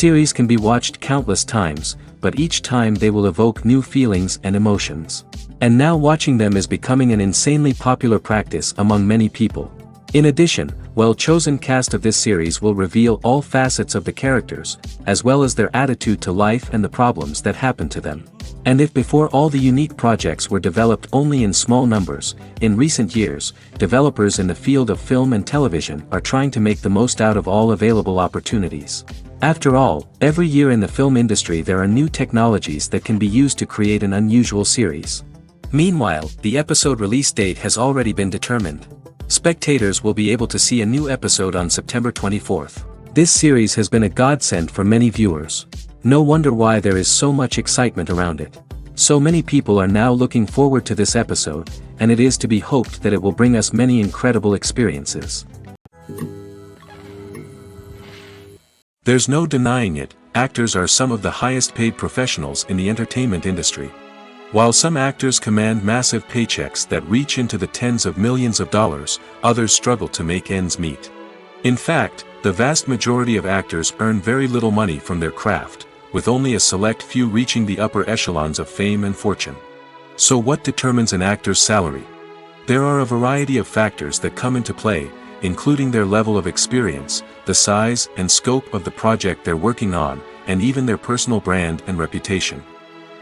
Series can be watched countless times, but each time they will evoke new feelings and emotions. And now watching them is becoming an insanely popular practice among many people. In addition, well-chosen cast of this series will reveal all facets of the characters, as well as their attitude to life and the problems that happen to them. And if before all the unique projects were developed only in small numbers, in recent years, developers in the field of film and television are trying to make the most out of all available opportunities. After all, every year in the film industry there are new technologies that can be used to create an unusual series. Meanwhile, the episode release date has already been determined. Spectators will be able to see a new episode on September 24th. This series has been a godsend for many viewers. No wonder why there is so much excitement around it. So many people are now looking forward to this episode, and it is to be hoped that it will bring us many incredible experiences. There's no denying it, actors are some of the highest paid professionals in the entertainment industry. While some actors command massive paychecks that reach into the tens of millions of dollars, others struggle to make ends meet. In fact, the vast majority of actors earn very little money from their craft, with only a select few reaching the upper echelons of fame and fortune. So what determines an actor's salary? There are a variety of factors that come into play, including their level of experience, the size and scope of the project they're working on, and even their personal brand and reputation.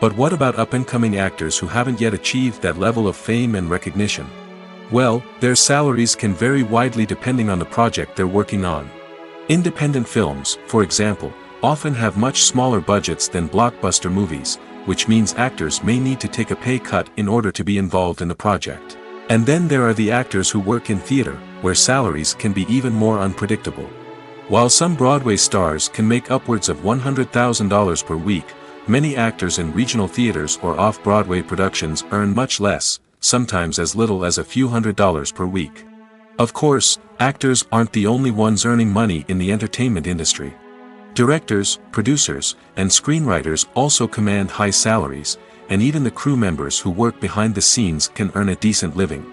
But what about up-and-coming actors who haven't yet achieved that level of fame and recognition? Well, their salaries can vary widely depending on the project they're working on. Independent films, for example, often have much smaller budgets than blockbuster movies, which means actors may need to take a pay cut in order to be involved in the project. And then there are the actors who work in theater, where salaries can be even more unpredictable. While some Broadway stars can make upwards of $100,000 per week, many actors in regional theaters or off-Broadway productions earn much less, sometimes as little as a few $100s per week. Of course, actors aren't the only ones earning money in the entertainment industry. Directors, producers, and screenwriters also command high salaries, and even the crew members who work behind the scenes can earn a decent living.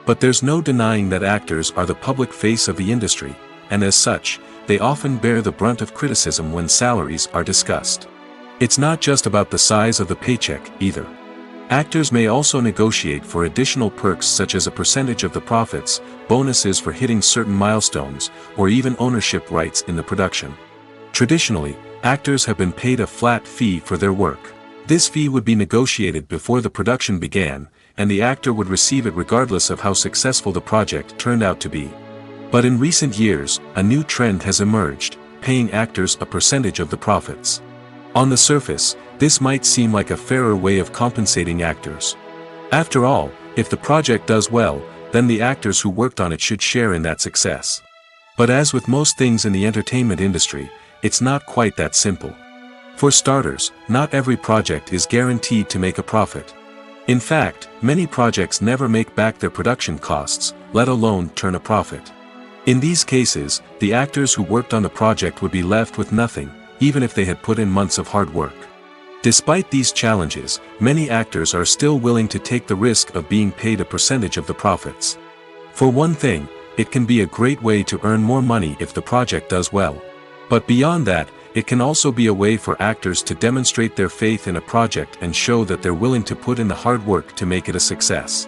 But there's no denying that actors are the public face of the industry, and as such, they often bear the brunt of criticism when salaries are discussed. It's not just about the size of the paycheck, either. Actors may also negotiate for additional perks such as a percentage of the profits, bonuses for hitting certain milestones, or even ownership rights in the production. Traditionally, actors have been paid a flat fee for their work. This fee would be negotiated before the production began, and the actor would receive it regardless of how successful the project turned out to be. But in recent years, a new trend has emerged, paying actors a percentage of the profits. On the surface, this might seem like a fairer way of compensating actors. After all, if the project does well, then the actors who worked on it should share in that success. But as with most things in the entertainment industry, it's not quite that simple. For starters, not every project is guaranteed to make a profit. In fact, many projects never make back their production costs, let alone turn a profit. In these cases, the actors who worked on the project would be left with nothing, even if they had put in months of hard work. Despite these challenges, many actors are still willing to take the risk of being paid a percentage of the profits. For one thing, it can be a great way to earn more money if the project does well. But beyond that, it can also be a way for actors to demonstrate their faith in a project and show that they're willing to put in the hard work to make it a success.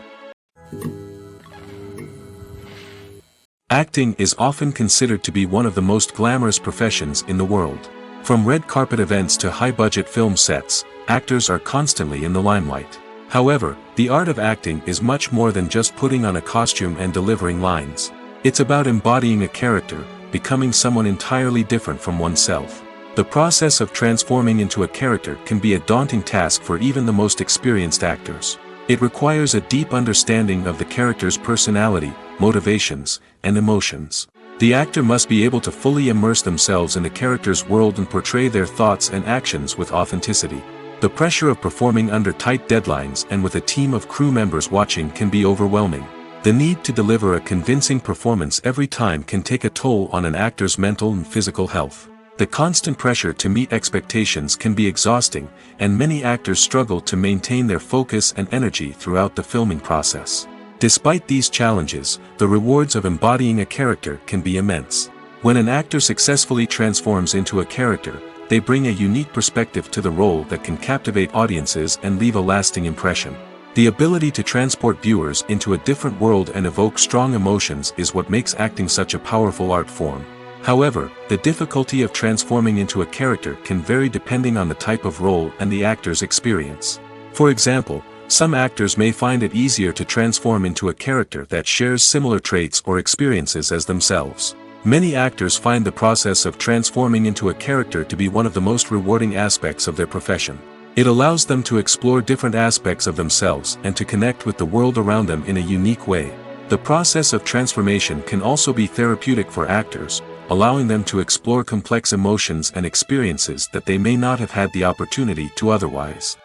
Acting is often considered to be one of the most glamorous professions in the world. From red carpet events to high-budget film sets, actors are constantly in the limelight. However, the art of acting is much more than just putting on a costume and delivering lines. It's about embodying a character, becoming someone entirely different from oneself. The process of transforming into a character can be a daunting task for even the most experienced actors. It requires a deep understanding of the character's personality, motivations, and emotions. The actor must be able to fully immerse themselves in the character's world and portray their thoughts and actions with authenticity. The pressure of performing under tight deadlines and with a team of crew members watching can be overwhelming. The need to deliver a convincing performance every time can take a toll on an actor's mental and physical health. The constant pressure to meet expectations can be exhausting, and many actors struggle to maintain their focus and energy throughout the filming process. Despite these challenges, the rewards of embodying a character can be immense. When an actor successfully transforms into a character, they bring a unique perspective to the role that can captivate audiences and leave a lasting impression. The ability to transport viewers into a different world and evoke strong emotions is what makes acting such a powerful art form. However, the difficulty of transforming into a character can vary depending on the type of role and the actor's experience. For example, some actors may find it easier to transform into a character that shares similar traits or experiences as themselves. Many actors find the process of transforming into a character to be one of the most rewarding aspects of their profession. It allows them to explore different aspects of themselves and to connect with the world around them in a unique way. The process of transformation can also be therapeutic for actors, allowing them to explore complex emotions and experiences that they may not have had the opportunity to otherwise.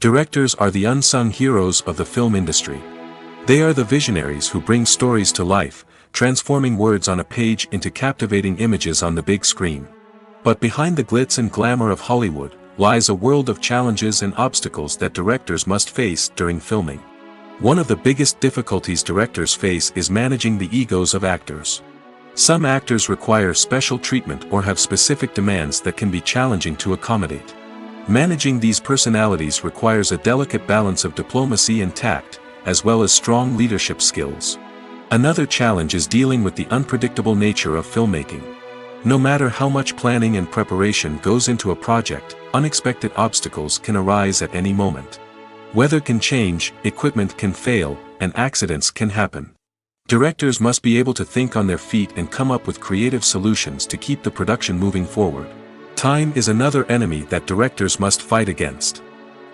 Directors are the unsung heroes of the film industry. They are the visionaries who bring stories to life, transforming words on a page into captivating images on the big screen. But behind the glitz and glamour of Hollywood lies a world of challenges and obstacles that directors must face during filming. One of the biggest difficulties directors face is managing the egos of actors. Some actors require special treatment or have specific demands that can be challenging to accommodate. Managing these personalities requires a delicate balance of diplomacy and tact, as well as strong leadership skills. Another challenge is dealing with the unpredictable nature of filmmaking. No matter how much planning and preparation goes into a project, unexpected obstacles can arise at any moment. Weather can change, equipment can fail, and accidents can happen. Directors must be able to think on their feet and come up with creative solutions to keep the production moving forward. Time is another enemy that directors must fight against.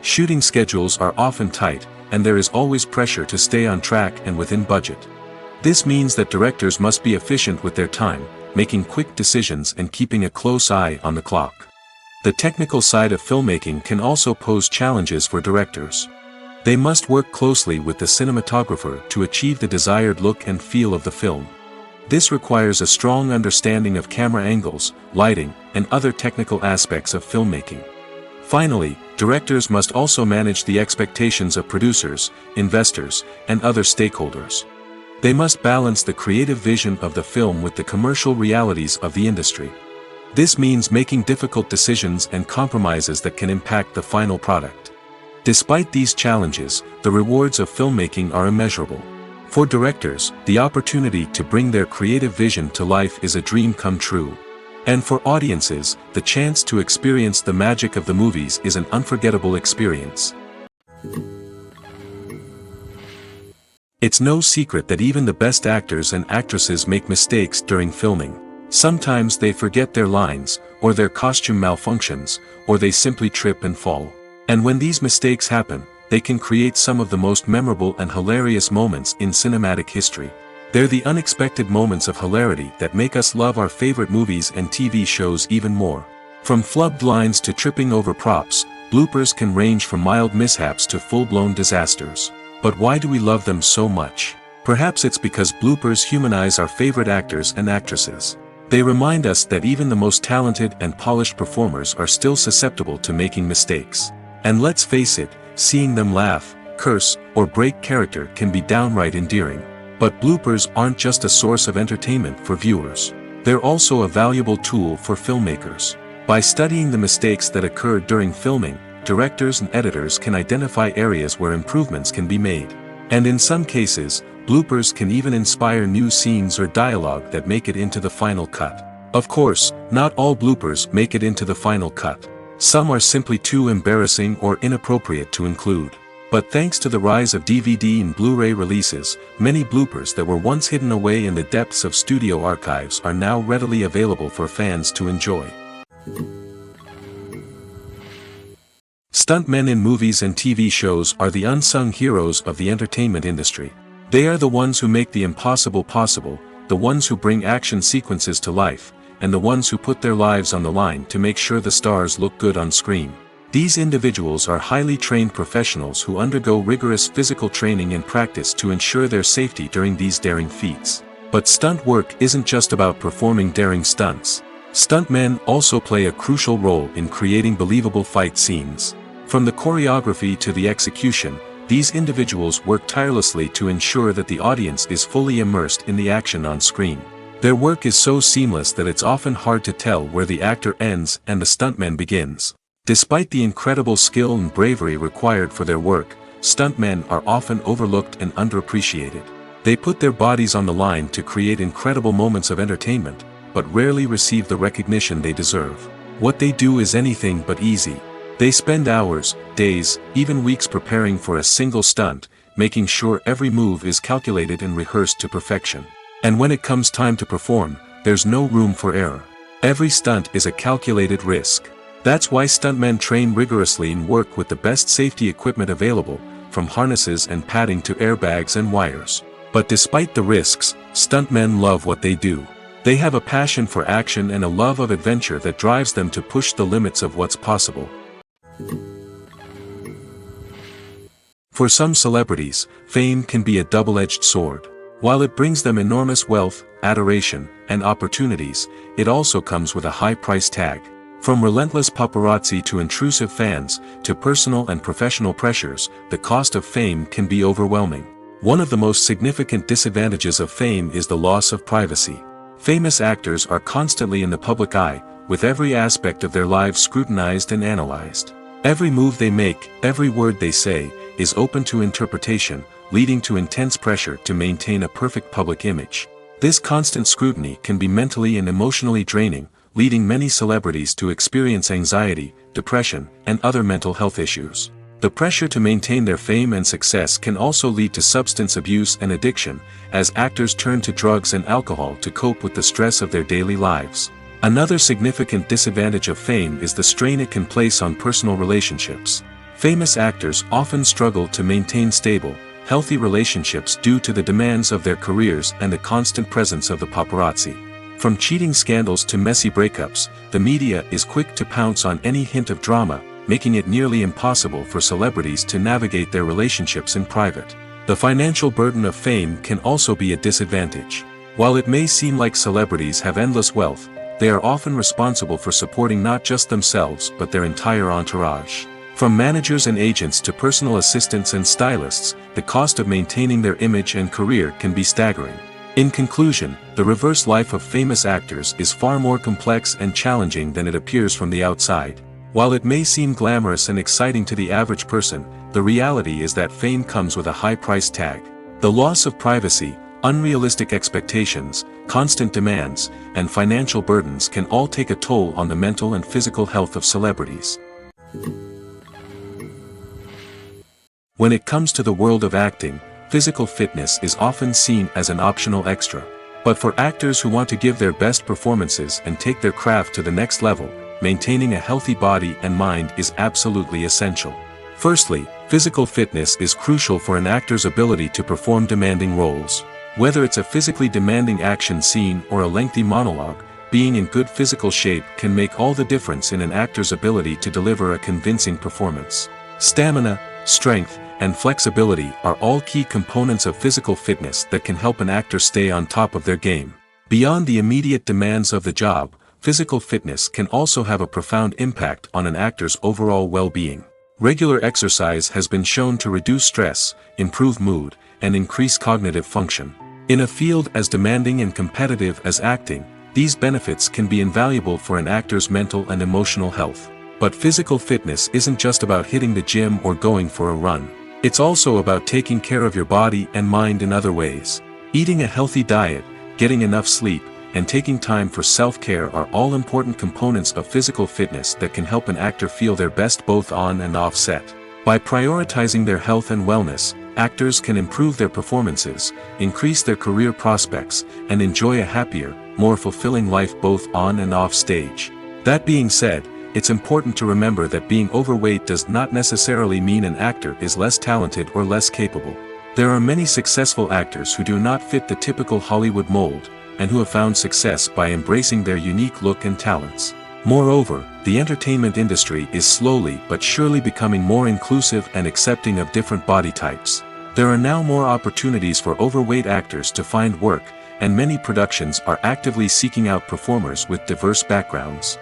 Shooting schedules are often tight, and there is always pressure to stay on track and within budget. This means that directors must be efficient with their time, making quick decisions and keeping a close eye on the clock. The technical side of filmmaking can also pose challenges for directors. They must work closely with the cinematographer to achieve the desired look and feel of the film. This requires a strong understanding of camera angles, lighting, and other technical aspects of filmmaking. Finally, directors must also manage the expectations of producers, investors, and other stakeholders. They must balance the creative vision of the film with the commercial realities of the industry. This means making difficult decisions and compromises that can impact the final product. Despite these challenges, the rewards of filmmaking are immeasurable. For directors, the opportunity to bring their creative vision to life is a dream come true. And for audiences, the chance to experience the magic of the movies is an unforgettable experience. It's no secret that even the best actors and actresses make mistakes during filming. Sometimes they forget their lines, or their costume malfunctions, or they simply trip and fall. And when these mistakes happen, they can create some of the most memorable and hilarious moments in cinematic history. They're the unexpected moments of hilarity that make us love our favorite movies and TV shows even more. From flubbed lines to tripping over props, bloopers can range from mild mishaps to full-blown disasters. But why do we love them so much? Perhaps it's because bloopers humanize our favorite actors and actresses. They remind us that even the most talented and polished performers are still susceptible to making mistakes. And let's face it, seeing them laugh, curse, or break character can be downright endearing. But bloopers aren't just a source of entertainment for viewers. They're also a valuable tool for filmmakers. By studying the mistakes that occurred during filming, directors and editors can identify areas where improvements can be made. And in some cases, bloopers can even inspire new scenes or dialogue that make it into the final cut. Of course, not all bloopers make it into the final cut. Some are simply too embarrassing or inappropriate to include. But thanks to the rise of DVD and Blu-ray releases, many bloopers that were once hidden away in the depths of studio archives are now readily available for fans to enjoy. Stuntmen in movies and TV shows are the unsung heroes of the entertainment industry. They are the ones who make the impossible possible, the ones who bring action sequences to life, and the ones who put their lives on the line to make sure the stars look good on screen. These individuals are highly trained professionals who undergo rigorous physical training and practice to ensure their safety during these daring feats. But stunt work isn't just about performing daring stunts. Stuntmen also play a crucial role in creating believable fight scenes. From the choreography to the execution, these individuals work tirelessly to ensure that the audience is fully immersed in the action on screen. Their work is so seamless that it's often hard to tell where the actor ends and the stuntman begins. Despite the incredible skill and bravery required for their work, stuntmen are often overlooked and underappreciated. They put their bodies on the line to create incredible moments of entertainment, but rarely receive the recognition they deserve. What they do is anything but easy. They spend hours, days, even weeks preparing for a single stunt, making sure every move is calculated and rehearsed to perfection. And when it comes time to perform, there's no room for error. Every stunt is a calculated risk. That's why stuntmen train rigorously and work with the best safety equipment available, from harnesses and padding to airbags and wires. But despite the risks, stuntmen love what they do. They have a passion for action and a love of adventure that drives them to push the limits of what's possible. For some celebrities, fame can be a double-edged sword. While it brings them enormous wealth, adoration, and opportunities, it also comes with a high price tag. From relentless paparazzi to intrusive fans, to personal and professional pressures, the cost of fame can be overwhelming. One of the most significant disadvantages of fame is the loss of privacy. Famous actors are constantly in the public eye, with every aspect of their lives scrutinized and analyzed. Every move they make, every word they say, is open to interpretation, leading to intense pressure to maintain a perfect public image. This constant scrutiny can be mentally and emotionally draining, leading many celebrities to experience anxiety, depression, and other mental health issues. The pressure to maintain their fame and success can also lead to substance abuse and addiction, as actors turn to drugs and alcohol to cope with the stress of their daily lives. Another significant disadvantage of fame is the strain it can place on personal relationships. Famous actors often struggle to maintain stable, healthy relationships due to the demands of their careers and the constant presence of the paparazzi. From cheating scandals to messy breakups, the media is quick to pounce on any hint of drama, making it nearly impossible for celebrities to navigate their relationships in private. The financial burden of fame can also be a disadvantage. While it may seem like celebrities have endless wealth, they are often responsible for supporting not just themselves but their entire entourage. From managers and agents to personal assistants and stylists, the cost of maintaining their image and career can be staggering. In conclusion, the reverse life of famous actors is far more complex and challenging than it appears from the outside. While it may seem glamorous and exciting to the average person, the reality is that fame comes with a high price tag. The loss of privacy, unrealistic expectations, constant demands, and financial burdens can all take a toll on the mental and physical health of celebrities. When it comes to the world of acting, physical fitness is often seen as an optional extra. But for actors who want to give their best performances and take their craft to the next level, maintaining a healthy body and mind is absolutely essential. Firstly, physical fitness is crucial for an actor's ability to perform demanding roles. Whether it's a physically demanding action scene or a lengthy monologue, being in good physical shape can make all the difference in an actor's ability to deliver a convincing performance. Stamina, strength, and flexibility are all key components of physical fitness that can help an actor stay on top of their game. Beyond the immediate demands of the job, physical fitness can also have a profound impact on an actor's overall well-being. Regular exercise has been shown to reduce stress, improve mood, and increase cognitive function. In a field as demanding and competitive as acting, these benefits can be invaluable for an actor's mental and emotional health. But physical fitness isn't just about hitting the gym or going for a run. It's also about taking care of your body and mind in other ways. Eating a healthy diet, getting enough sleep, and taking time for self-care are all important components of physical fitness that can help an actor feel their best both on and off set. By prioritizing their health and wellness, actors can improve their performances, increase their career prospects, and enjoy a happier, more fulfilling life both on and off stage. That being said, it's important to remember that being overweight does not necessarily mean an actor is less talented or less capable. There are many successful actors who do not fit the typical Hollywood mold, and who have found success by embracing their unique look and talents. Moreover, the entertainment industry is slowly but surely becoming more inclusive and accepting of different body types. There are now more opportunities for overweight actors to find work, and many productions are actively seeking out performers with diverse backgrounds.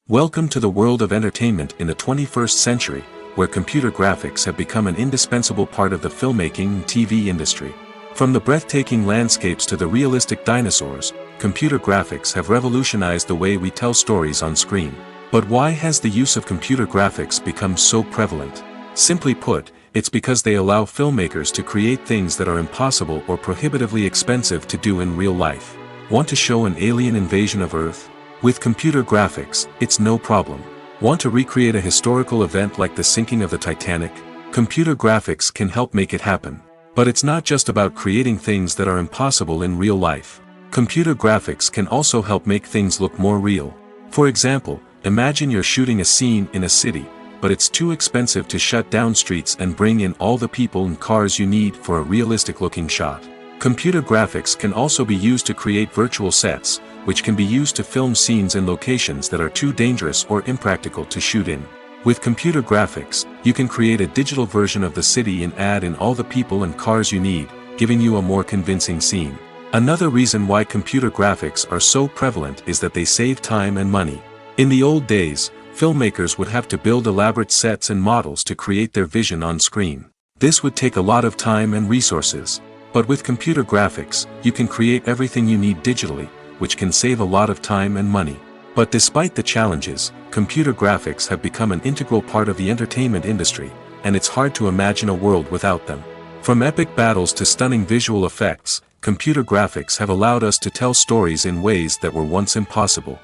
Welcome to the world of entertainment in the 21st century, where computer graphics have become an indispensable part of the filmmaking and TV industry. From the breathtaking landscapes to the realistic dinosaurs, computer graphics have revolutionized the way we tell stories on screen. But why has the use of computer graphics become so prevalent? Simply put, it's because they allow filmmakers to create things that are impossible or prohibitively expensive to do in real life. Want to show an alien invasion of Earth? With computer graphics, it's no problem. Want to recreate a historical event like the sinking of the Titanic? Computer graphics can help make it happen. But it's not just about creating things that are impossible in real life. Computer graphics can also help make things look more real. For example, imagine you're shooting a scene in a city, but it's too expensive to shut down streets and bring in all the people and cars you need for a realistic-looking shot. Computer graphics can also be used to create virtual sets, which can be used to film scenes in locations that are too dangerous or impractical to shoot in. With computer graphics, you can create a digital version of the city and add in all the people and cars you need, giving you a more convincing scene. Another reason why computer graphics are so prevalent is that they save time and money. In the old days, filmmakers would have to build elaborate sets and models to create their vision on screen. This would take a lot of time and resources. But with computer graphics, you can create everything you need digitally, which can save a lot of time and money. But despite the challenges, computer graphics have become an integral part of the entertainment industry, and it's hard to imagine a world without them. From epic battles to stunning visual effects, computer graphics have allowed us to tell stories in ways that were once impossible.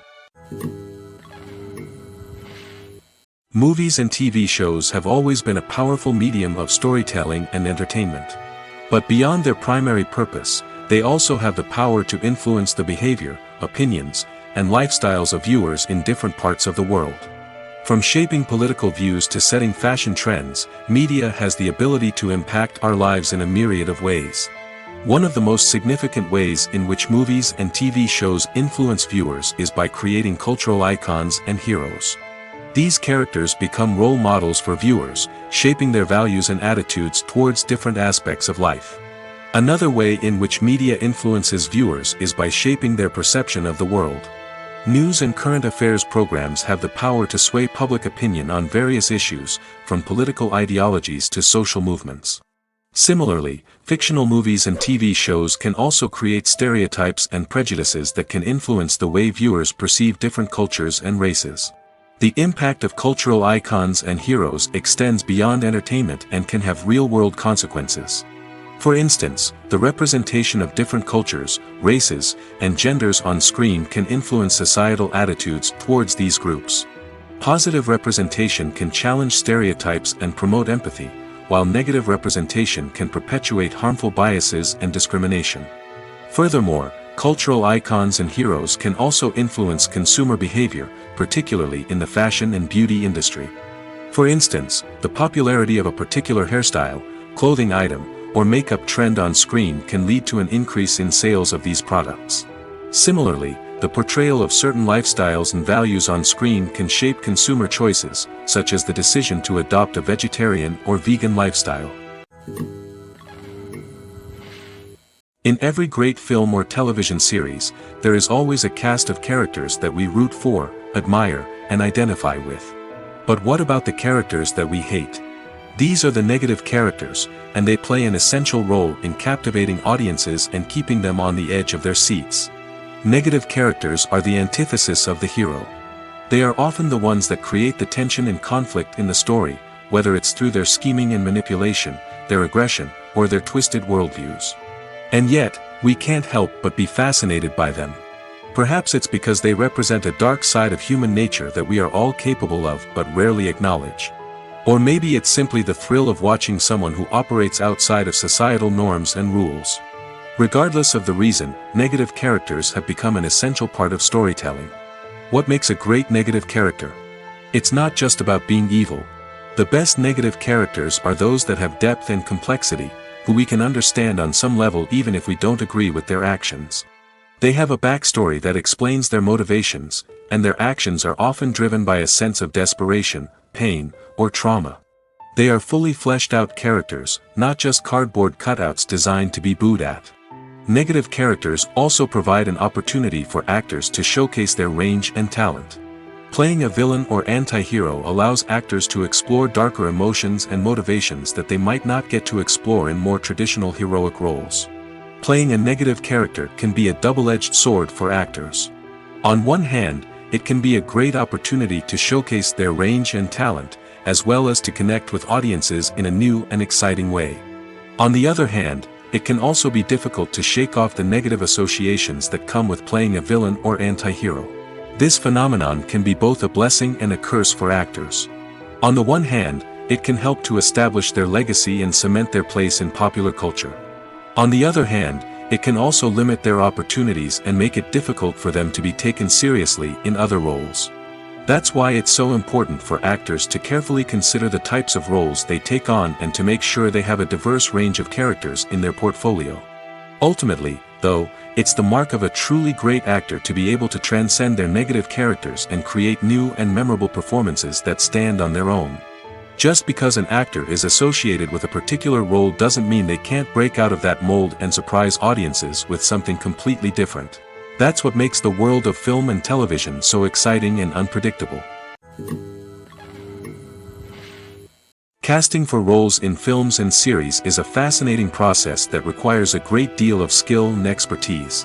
Movies and TV shows have always been a powerful medium of storytelling and entertainment. But beyond their primary purpose, they also have the power to influence the behavior, opinions, and lifestyles of viewers in different parts of the world. From shaping political views to setting fashion trends, media has the ability to impact our lives in a myriad of ways. One of the most significant ways in which movies and TV shows influence viewers is by creating cultural icons and heroes. These characters become role models for viewers, shaping their values and attitudes towards different aspects of life. Another way in which media influences viewers is by shaping their perception of the world. News and current affairs programs have the power to sway public opinion on various issues, from political ideologies to social movements. Similarly, fictional movies and TV shows can also create stereotypes and prejudices that can influence the way viewers perceive different cultures and races. The impact of cultural icons and heroes extends beyond entertainment and can have real-world consequences. For instance, the representation of different cultures, races, and genders on screen can influence societal attitudes towards these groups. Positive representation can challenge stereotypes and promote empathy, while negative representation can perpetuate harmful biases and discrimination. Furthermore, cultural icons and heroes can also influence consumer behavior, particularly in the fashion and beauty industry. For instance, the popularity of a particular hairstyle, clothing item, or makeup trend on screen can lead to an increase in sales of these products. Similarly, the portrayal of certain lifestyles and values on screen can shape consumer choices, such as the decision to adopt a vegetarian or vegan lifestyle. In every great film or television series, there is always a cast of characters that we root for, admire, and identify with. But what about the characters that we hate? These are the negative characters, and they play an essential role in captivating audiences and keeping them on the edge of their seats. Negative characters are the antithesis of the hero. They are often the ones that create the tension and conflict in the story, whether it's through their scheming and manipulation, their aggression, or their twisted worldviews. And yet, we can't help but be fascinated by them. Perhaps it's because they represent a dark side of human nature that we are all capable of but rarely acknowledge. Or maybe it's simply the thrill of watching someone who operates outside of societal norms and rules. Regardless of the reason, negative characters have become an essential part of storytelling. What makes a great negative character? It's not just about being evil. The best negative characters are those that have depth and complexity, who we can understand on some level even if we don't agree with their actions. They have a backstory that explains their motivations, and their actions are often driven by a sense of desperation, pain, or trauma. They are fully fleshed out characters, not just cardboard cutouts designed to be booed at. Negative characters also provide an opportunity for actors to showcase their range and talent. Playing a villain or anti-hero allows actors to explore darker emotions and motivations that they might not get to explore in more traditional heroic roles. playing a negative character can be a double-edged sword for actors. On one hand, it can be a great opportunity to showcase their range and talent, as well as to connect with audiences in a new and exciting way. On the other hand, it can also be difficult to shake off the negative associations that come with playing a villain or anti-hero. This phenomenon can be both a blessing and a curse for actors. On the one hand, it can help to establish their legacy and cement their place in popular culture. On the other hand, it can also limit their opportunities and make it difficult for them to be taken seriously in other roles. That's why it's so important for actors to carefully consider the types of roles they take on and to make sure they have a diverse range of characters in their portfolio. Ultimately, though, it's the mark of a truly great actor to be able to transcend their negative characters and create new and memorable performances that stand on their own. Just because an actor is associated with a particular role doesn't mean they can't break out of that mold and surprise audiences with something completely different. That's what makes the world of film and television so exciting and unpredictable. Casting for roles in films and series is a fascinating process that requires a great deal of skill and expertise.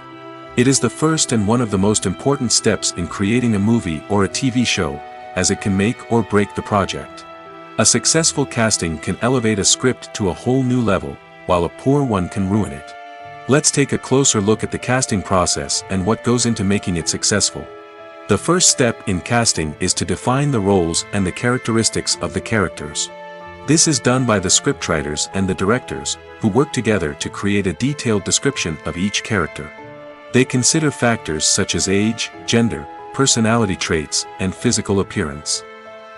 It is the first and one of the most important steps in creating a movie or a TV show, as it can make or break the project. A successful casting can elevate a script to a whole new level, while a poor one can ruin it. Let's take a closer look at the casting process and what goes into making it successful. The first step in casting is to define the roles and the characteristics of the characters. This is done by the scriptwriters and the directors, who work together to create a detailed description of each character. They consider factors such as age, gender, personality traits, and physical appearance.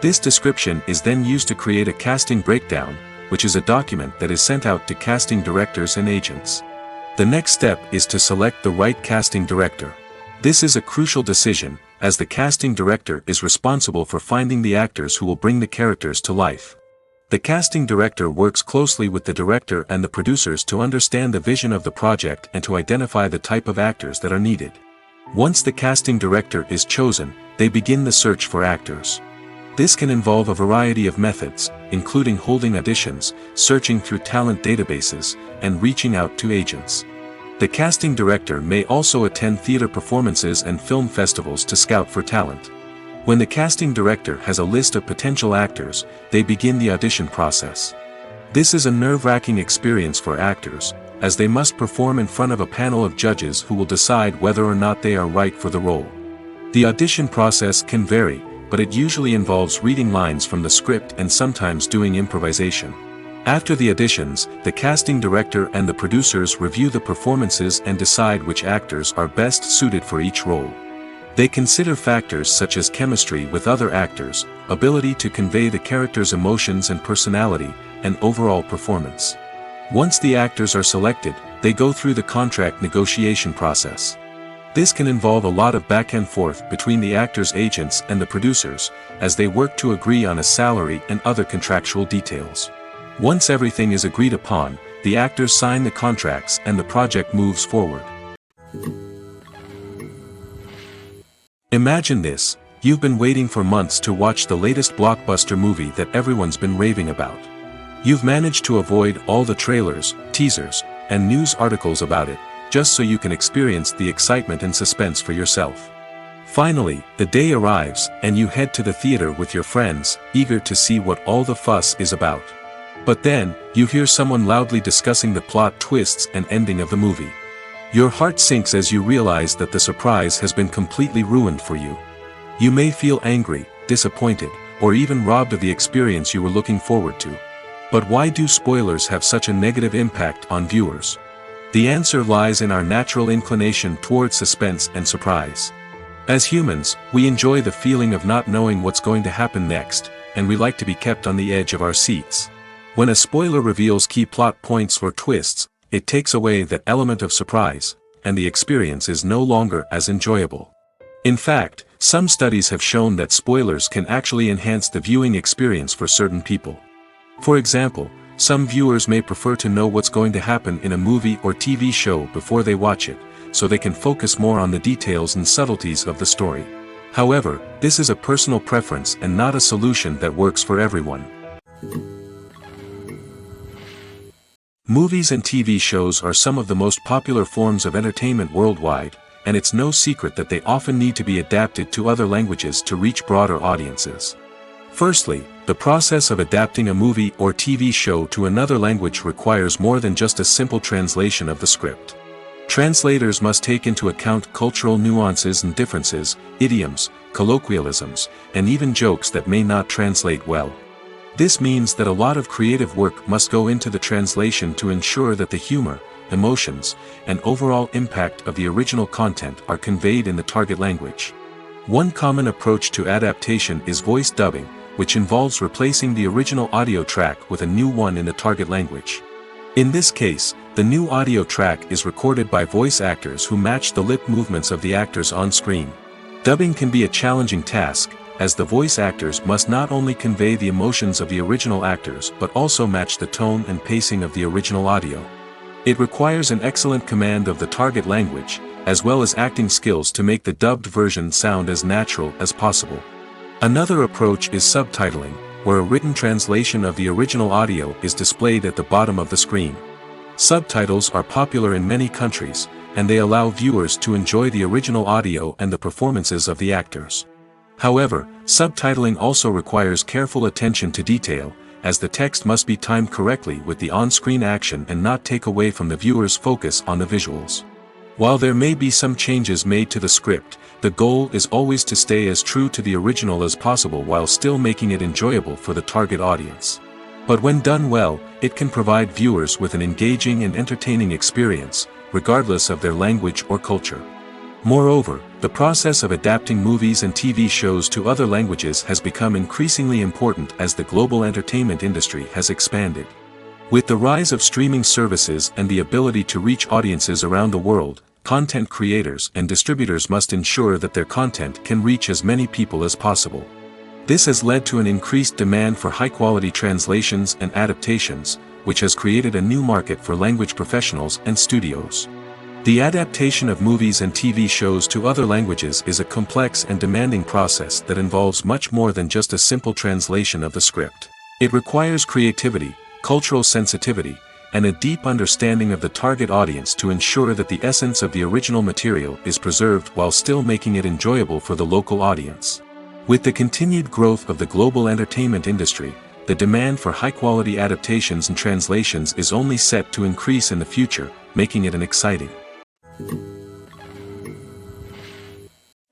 This description is then used to create a casting breakdown, which is a document that is sent out to casting directors and agents. The next step is to select the right casting director. This is a crucial decision, as the casting director is responsible for finding the actors who will bring the characters to life. The casting director works closely with the director and the producers to understand the vision of the project and to identify the type of actors that are needed. Once the casting director is chosen, they begin the search for actors. This can involve a variety of methods, including holding auditions, searching through talent databases, and reaching out to agents. The casting director may also attend theater performances and film festivals to scout for talent. When the casting director has a list of potential actors, they begin the audition process. This is a nerve-wracking experience for actors, as they must perform in front of a panel of judges who will decide whether or not they are right for the role. The audition process can vary, but it usually involves reading lines from the script and sometimes doing improvisation. After the auditions, the casting director and the producers review the performances and decide which actors are best suited for each role. They consider factors such as chemistry with other actors, ability to convey the character's emotions and personality, and overall performance. Once the actors are selected, they go through the contract negotiation process. This can involve a lot of back and forth between the actors' agents and the producers, as they work to agree on a salary and other contractual details. Once everything is agreed upon, the actors sign the contracts and the project moves forward. Imagine this: you've been waiting for months to watch the latest blockbuster movie that everyone's been raving about. You've managed to avoid all the trailers, teasers, and news articles about it, just so you can experience the excitement and suspense for yourself. Finally, the day arrives, and you head to the theater with your friends, eager to see what all the fuss is about. But then, you hear someone loudly discussing the plot twists and ending of the movie. Your heart sinks as you realize that the surprise has been completely ruined for you. You may feel angry, disappointed, or even robbed of the experience you were looking forward to. But why do spoilers have such a negative impact on viewers? The answer lies in our natural inclination toward suspense and surprise. As humans, we enjoy the feeling of not knowing what's going to happen next, and we like to be kept on the edge of our seats. When a spoiler reveals key plot points or twists, it takes away that element of surprise, and the experience is no longer as enjoyable. In fact, some studies have shown that spoilers can actually enhance the viewing experience for certain people. For example, some viewers may prefer to know what's going to happen in a movie or TV show before they watch it, so they can focus more on the details and subtleties of the story. However, this is a personal preference and not a solution that works for everyone. Movies and TV shows are some of the most popular forms of entertainment worldwide, and it's no secret that they often need to be adapted to other languages to reach broader audiences. Firstly, the process of adapting a movie or TV show to another language requires more than just a simple translation of the script. Translators must take into account cultural nuances and differences, idioms, colloquialisms, and even jokes that may not translate well. This means that a lot of creative work must go into the translation to ensure that the humor, emotions, and overall impact of the original content are conveyed in the target language. One common approach to adaptation is voice dubbing, which involves replacing the original audio track with a new one in the target language. In this case, the new audio track is recorded by voice actors who match the lip movements of the actors on screen. Dubbing can be a challenging task, as the voice actors must not only convey the emotions of the original actors but also match the tone and pacing of the original audio. It requires an excellent command of the target language, as well as acting skills to make the dubbed version sound as natural as possible. Another approach is subtitling, where a written translation of the original audio is displayed at the bottom of the screen. Subtitles are popular in many countries, and they allow viewers to enjoy the original audio and the performances of the actors. However, subtitling also requires careful attention to detail, as the text must be timed correctly with the on-screen action and not take away from the viewer's focus on the visuals. While there may be some changes made to the script, the goal is always to stay as true to the original as possible while still making it enjoyable for the target audience. But when done well, it can provide viewers with an engaging and entertaining experience, regardless of their language or culture. Moreover, the process of adapting movies and TV shows to other languages has become increasingly important as the global entertainment industry has expanded. With the rise of streaming services and the ability to reach audiences around the world, content creators and distributors must ensure that their content can reach as many people as possible. This has led to an increased demand for high-quality translations and adaptations, which has created a new market for language professionals and studios. The adaptation of movies and TV shows to other languages is a complex and demanding process that involves much more than just a simple translation of the script. It requires creativity, cultural sensitivity, and a deep understanding of the target audience to ensure that the essence of the original material is preserved while still making it enjoyable for the local audience. With the continued growth of the global entertainment industry, the demand for high-quality adaptations and translations is only set to increase in the future, making it an exciting.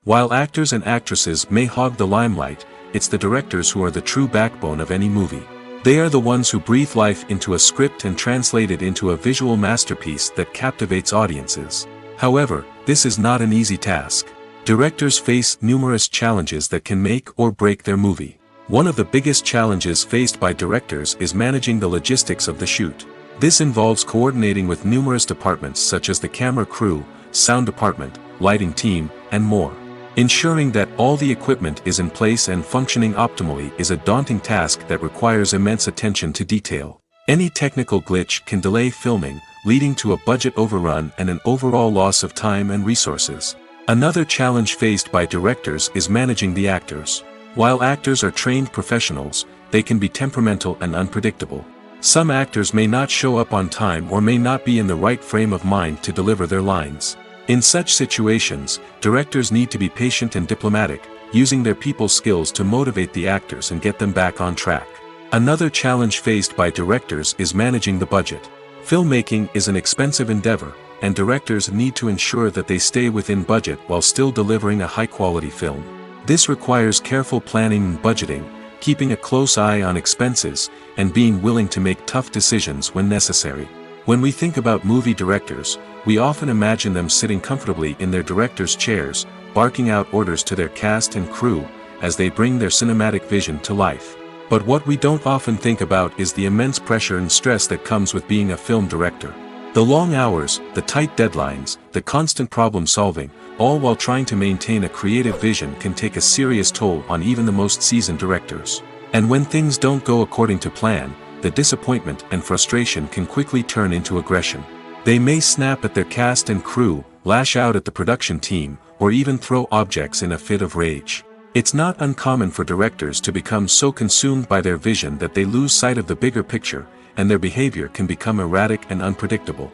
While actors and actresses may hog the limelight, it's the directors who are the true backbone of any movie. They are the ones who breathe life into a script and translate it into a visual masterpiece that captivates audiences. However, this is not an easy task. Directors face numerous challenges that can make or break their movie. One of the biggest challenges faced by directors is managing the logistics of the shoot. This involves coordinating with numerous departments such as the camera crew, sound department, lighting team, and more. Ensuring that all the equipment is in place and functioning optimally is a daunting task that requires immense attention to detail. Any technical glitch can delay filming, leading to a budget overrun and an overall loss of time and resources. Another challenge faced by directors is managing the actors. While actors are trained professionals, they can be temperamental and unpredictable. Some actors may not show up on time or may not be in the right frame of mind to deliver their lines. In such situations, directors need to be patient and diplomatic, using their people skills to motivate the actors and get them back on track. Another challenge faced by directors is managing the budget. Filmmaking is an expensive endeavor, and directors need to ensure that they stay within budget while still delivering a high-quality film. This requires careful planning and budgeting, keeping a close eye on expenses, and being willing to make tough decisions when necessary. When we think about movie directors, we often imagine them sitting comfortably in their director's chairs, barking out orders to their cast and crew, as they bring their cinematic vision to life. But what we don't often think about is the immense pressure and stress that comes with being a film director. The long hours, the tight deadlines, the constant problem solving, all while trying to maintain a creative vision can take a serious toll on even the most seasoned directors. And when things don't go according to plan, the disappointment and frustration can quickly turn into aggression. They may snap at their cast and crew, lash out at the production team, or even throw objects in a fit of rage. It's not uncommon for directors to become so consumed by their vision that they lose sight of the bigger picture, and their behavior can become erratic and unpredictable.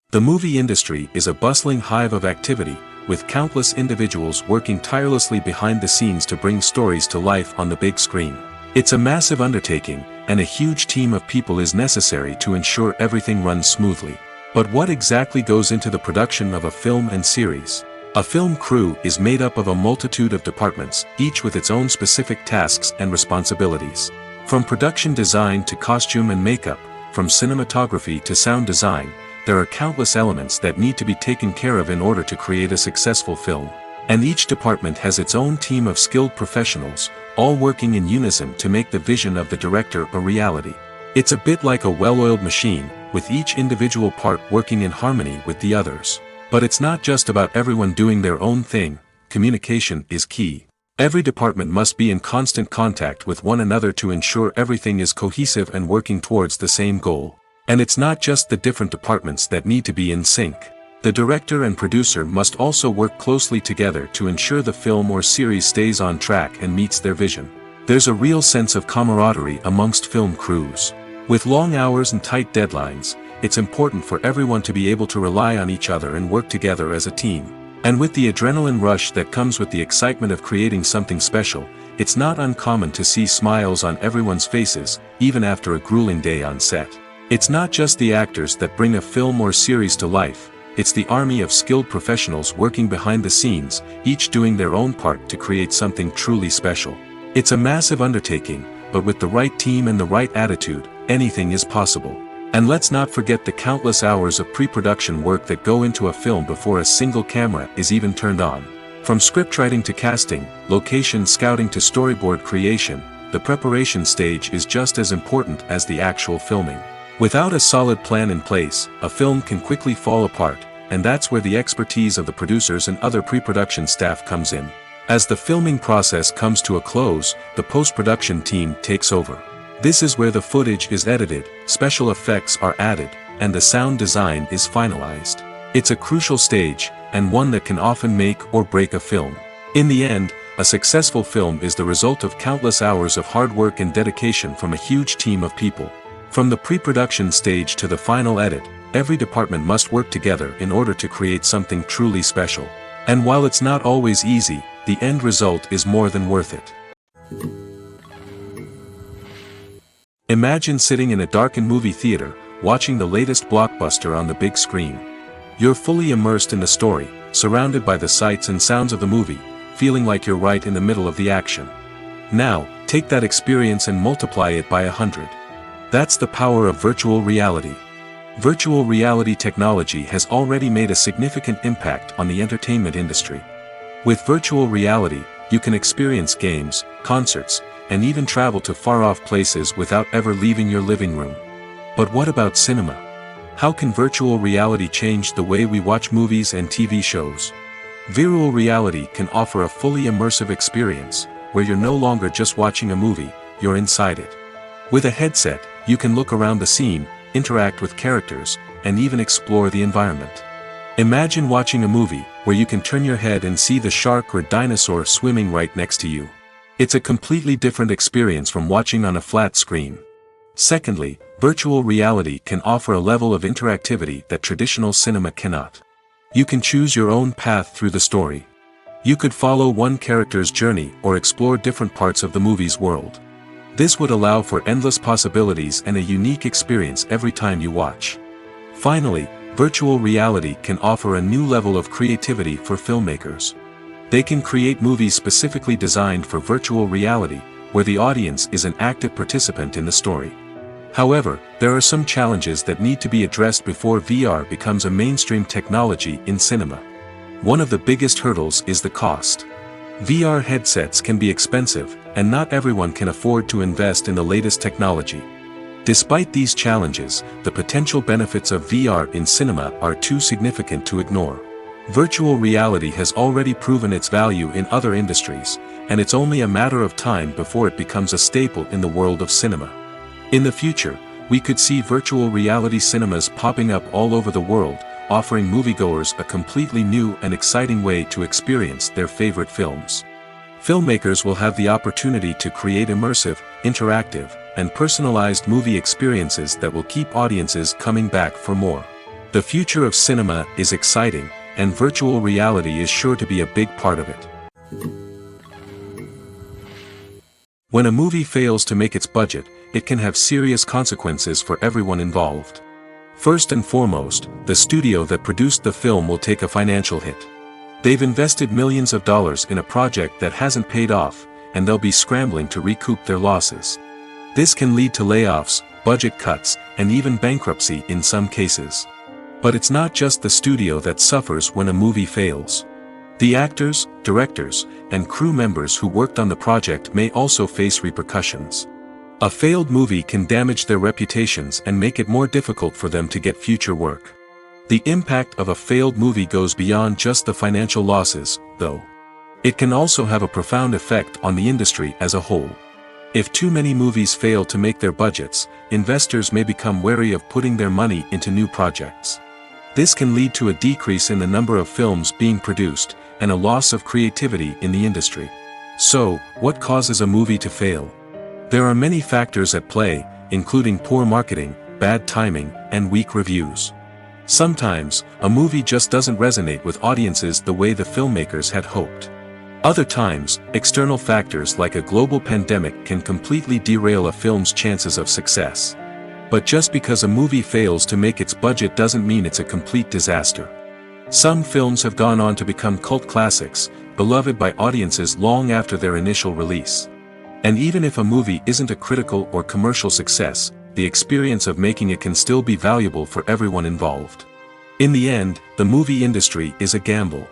The movie industry is a bustling hive of activity, with countless individuals working tirelessly behind the scenes to bring stories to life on the big screen. It's a massive undertaking, and a huge team of people is necessary to ensure everything runs smoothly. But what exactly goes into the production of a film and series? A film crew is made up of a multitude of departments, each with its own specific tasks and responsibilities. From production design to costume and makeup, from cinematography to sound design, there are countless elements that need to be taken care of in order to create a successful film. And each department has its own team of skilled professionals, all working in unison to make the vision of the director a reality. It's a bit like a well-oiled machine, with each individual part working in harmony with the others. But it's not just about everyone doing their own thing. Communication is key. Every department must be in constant contact with one another to ensure everything is cohesive and working towards the same goal. And it's not just the different departments that need to be in sync. The director and producer must also work closely together to ensure the film or series stays on track and meets their vision. There's a real sense of camaraderie amongst film crews. With long hours and tight deadlines, it's important for everyone to be able to rely on each other and work together as a team. And with the adrenaline rush that comes with the excitement of creating something special, it's not uncommon to see smiles on everyone's faces, even after a grueling day on set. It's not just the actors that bring a film or series to life, it's the army of skilled professionals working behind the scenes, each doing their own part to create something truly special. It's a massive undertaking, but with the right team and the right attitude, anything is possible. And let's not forget the countless hours of pre-production work that go into a film before a single camera is even turned on. From scriptwriting to casting, location scouting to storyboard creation, the preparation stage is just as important as the actual filming. Without a solid plan in place, a film can quickly fall apart, and that's where the expertise of the producers and other pre-production staff comes in. As the filming process comes to a close, the post-production team takes over. This is where the footage is edited, special effects are added, and the sound design is finalized. It's a crucial stage, and one that can often make or break a film. In the end, a successful film is the result of countless hours of hard work and dedication from a huge team of people. From the pre-production stage to the final edit, every department must work together in order to create something truly special. And while it's not always easy, the end result is more than worth it. Imagine sitting in a darkened movie theater, watching the latest blockbuster on the big screen. You're fully immersed in the story, surrounded by the sights and sounds of the movie, feeling like you're right in the middle of the action. Now, take that experience and multiply it by 100. That's the power of virtual reality. Virtual reality technology has already made a significant impact on the entertainment industry. With virtual reality, you can experience games, concerts, and even travel to far-off places without ever leaving your living room. But what about cinema? How can virtual reality change the way we watch movies and TV shows? Virtual reality can offer a fully immersive experience, where you're no longer just watching a movie, you're inside it. With a headset, you can look around the scene, interact with characters, and even explore the environment. Imagine watching a movie where you can turn your head and see the shark or dinosaur swimming right next to you. It's a completely different experience from watching on a flat screen. Secondly, virtual reality can offer a level of interactivity that traditional cinema cannot. You can choose your own path through the story. You could follow one character's journey or explore different parts of the movie's world. This would allow for endless possibilities and a unique experience every time you watch. Finally, virtual reality can offer a new level of creativity for filmmakers. They can create movies specifically designed for virtual reality, where the audience is an active participant in the story. However, there are some challenges that need to be addressed before VR becomes a mainstream technology in cinema. One of the biggest hurdles is the cost. VR headsets can be expensive, and not everyone can afford to invest in the latest technology. Despite these challenges, the potential benefits of VR in cinema are too significant to ignore. Virtual reality has already proven its value in other industries, and it's only a matter of time before it becomes a staple in the world of cinema. In the future, we could see virtual reality cinemas popping up all over the world, offering moviegoers a completely new and exciting way to experience their favorite films. Filmmakers will have the opportunity to create immersive, interactive, and personalized movie experiences that will keep audiences coming back for more. The future of cinema is exciting, and virtual reality is sure to be a big part of it. When a movie fails to make its budget, it can have serious consequences for everyone involved. First and foremost, the studio that produced the film will take a financial hit. They've invested millions of dollars in a project that hasn't paid off, and they'll be scrambling to recoup their losses. This can lead to layoffs, budget cuts, and even bankruptcy in some cases. But it's not just the studio that suffers when a movie fails. The actors, directors, and crew members who worked on the project may also face repercussions. A failed movie can damage their reputations and make it more difficult for them to get future work. The impact of a failed movie goes beyond just the financial losses, though. It can also have a profound effect on the industry as a whole. If too many movies fail to make their budgets, investors may become wary of putting their money into new projects. This can lead to a decrease in the number of films being produced, and a loss of creativity in the industry. So, what causes a movie to fail? There are many factors at play, including poor marketing, bad timing, and weak reviews. Sometimes, a movie just doesn't resonate with audiences the way the filmmakers had hoped. Other times, external factors like a global pandemic can completely derail a film's chances of success. But just because a movie fails to make its budget doesn't mean it's a complete disaster. Some films have gone on to become cult classics, beloved by audiences long after their initial release. And even if a movie isn't a critical or commercial success, the experience of making it can still be valuable for everyone involved. In the end, the movie industry is a gamble.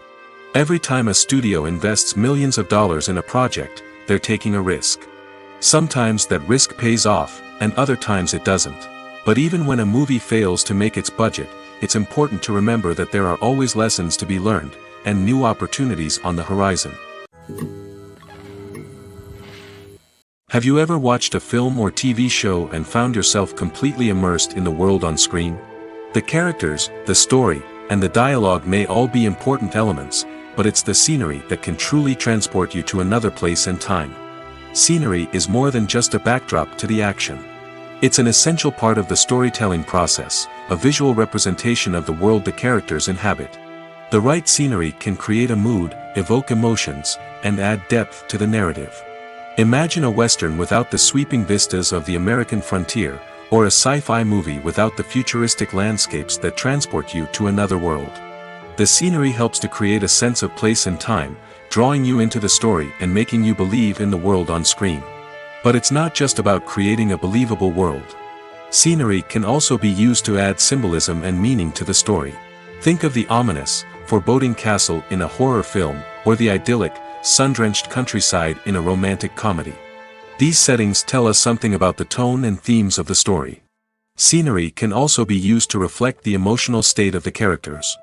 Every time a studio invests millions of dollars in a project, they're taking a risk. Sometimes that risk pays off, and other times it doesn't. But even when a movie fails to make its budget, it's important to remember that there are always lessons to be learned, and new opportunities on the horizon. Have you ever watched a film or TV show and found yourself completely immersed in the world on screen? The characters, the story, and the dialogue may all be important elements, but it's the scenery that can truly transport you to another place and time. Scenery is more than just a backdrop to the action. It's an essential part of the storytelling process, a visual representation of the world the characters inhabit. The right scenery can create a mood, evoke emotions, and add depth to the narrative. Imagine a Western without the sweeping vistas of the American frontier, or a sci-fi movie without the futuristic landscapes that transport you to another world. The scenery helps to create a sense of place and time, drawing you into the story and making you believe in the world on screen. But it's not just about creating a believable world. Scenery can also be used to add symbolism and meaning to the story. Think of the ominous, foreboding castle in a horror film, or the idyllic, sun-drenched countryside in a romantic comedy. These settings tell us something about the tone and themes of the story. Scenery can also be used to reflect the emotional state of the characters.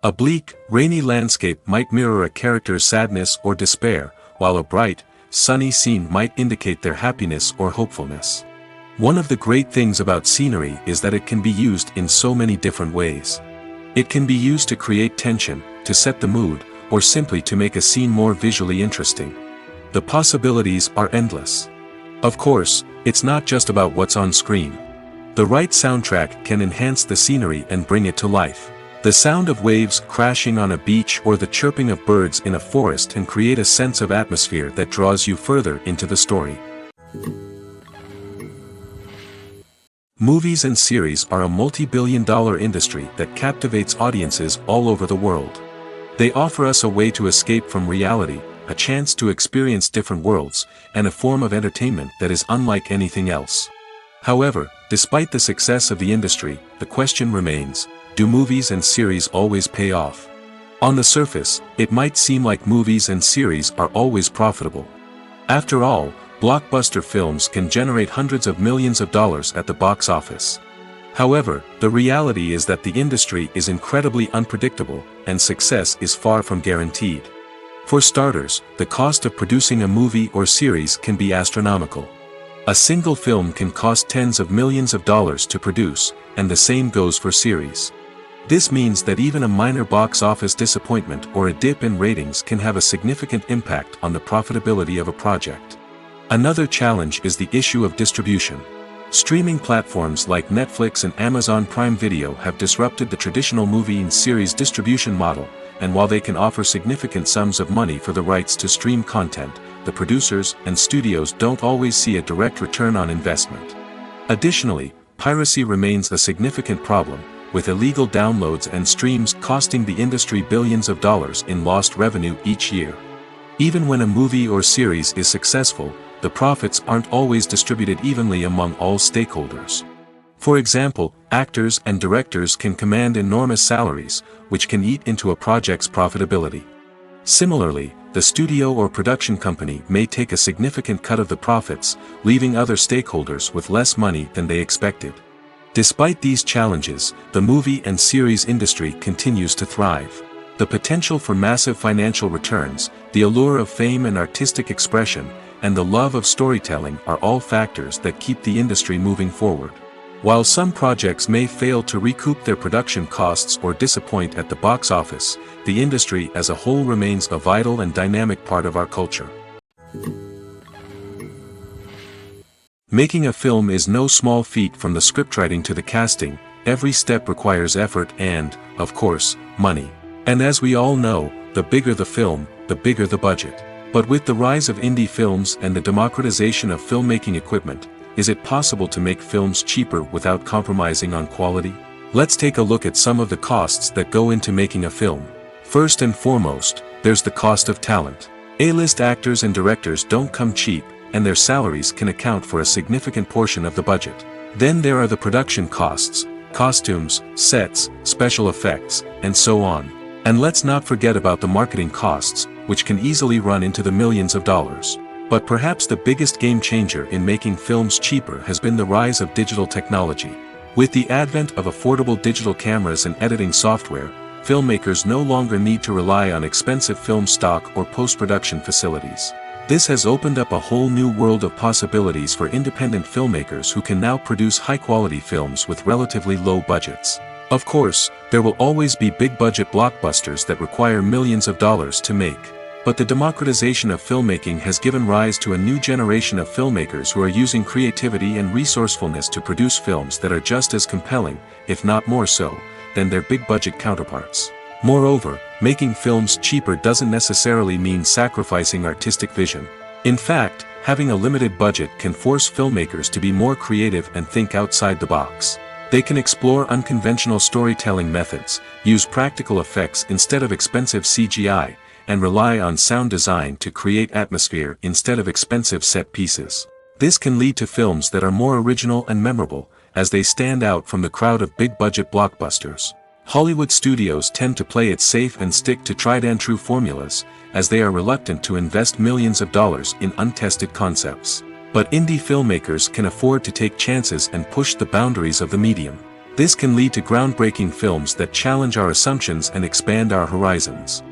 A bleak, rainy landscape might mirror a character's sadness or despair, while a bright, sunny scene might indicate their happiness or hopefulness. One of the great things about scenery is that it can be used in so many different ways. It can be used to create tension, to set the mood, or simply to make a scene more visually interesting. The possibilities are endless. Of course, it's not just about what's on screen. The right soundtrack can enhance the scenery and bring it to life. The sound of waves crashing on a beach or the chirping of birds in a forest can create a sense of atmosphere that draws you further into the story. Movies and series are a multi-billion-dollar industry that captivates audiences all over the world. They offer us a way to escape from reality, a chance to experience different worlds, and a form of entertainment that is unlike anything else. However, despite the success of the industry, the question remains, do movies and series always pay off? On the surface, it might seem like movies and series are always profitable. After all, blockbuster films can generate hundreds of millions of dollars at the box office. However, the reality is that the industry is incredibly unpredictable, and success is far from guaranteed. For starters, the cost of producing a movie or series can be astronomical. A single film can cost tens of millions of dollars to produce, and the same goes for series. This means that even a minor box office disappointment or a dip in ratings can have a significant impact on the profitability of a project. Another challenge is the issue of distribution. Streaming platforms like Netflix and Amazon Prime Video have disrupted the traditional movie and series distribution model, and while they can offer significant sums of money for the rights to stream content, the producers and studios don't always see a direct return on investment. Additionally, piracy remains a significant problem, with illegal downloads and streams costing the industry billions of dollars in lost revenue each year. Even when a movie or series is successful, the profits aren't always distributed evenly among all stakeholders. For example, actors and directors can command enormous salaries, which can eat into a project's profitability. Similarly, the studio or production company may take a significant cut of the profits, leaving other stakeholders with less money than they expected. Despite these challenges, the movie and series industry continues to thrive. The potential for massive financial returns, the allure of fame and artistic expression, and the love of storytelling are all factors that keep the industry moving forward. While some projects may fail to recoup their production costs or disappoint at the box office, the industry as a whole remains a vital and dynamic part of our culture. Making a film is no small feat. From the scriptwriting to the casting, every step requires effort and, of course, money. And as we all know, the bigger the film, the bigger the budget. But with the rise of indie films and the democratization of filmmaking equipment, is it possible to make films cheaper without compromising on quality? Let's take a look at some of the costs that go into making a film. First and foremost, there's the cost of talent. A-list actors and directors don't come cheap, and their salaries can account for a significant portion of the budget. Then there are the production costs, costumes, sets, special effects, and so on. And let's not forget about the marketing costs, which can easily run into the millions of dollars. But perhaps the biggest game changer in making films cheaper has been the rise of digital technology. With the advent of affordable digital cameras and editing software, filmmakers no longer need to rely on expensive film stock or post-production facilities. This has opened up a whole new world of possibilities for independent filmmakers who can now produce high-quality films with relatively low budgets. Of course, there will always be big-budget blockbusters that require millions of dollars to make. But the democratization of filmmaking has given rise to a new generation of filmmakers who are using creativity and resourcefulness to produce films that are just as compelling, if not more so, than their big-budget counterparts. Moreover, making films cheaper doesn't necessarily mean sacrificing artistic vision. In fact, having a limited budget can force filmmakers to be more creative and think outside the box. They can explore unconventional storytelling methods, use practical effects instead of expensive CGI, and rely on sound design to create atmosphere instead of expensive set pieces. This can lead to films that are more original and memorable, as they stand out from the crowd of big-budget blockbusters. Hollywood studios tend to play it safe and stick to tried-and-true formulas, as they are reluctant to invest millions of dollars in untested concepts. But indie filmmakers can afford to take chances and push the boundaries of the medium. This can lead to groundbreaking films that challenge our assumptions and expand our horizons.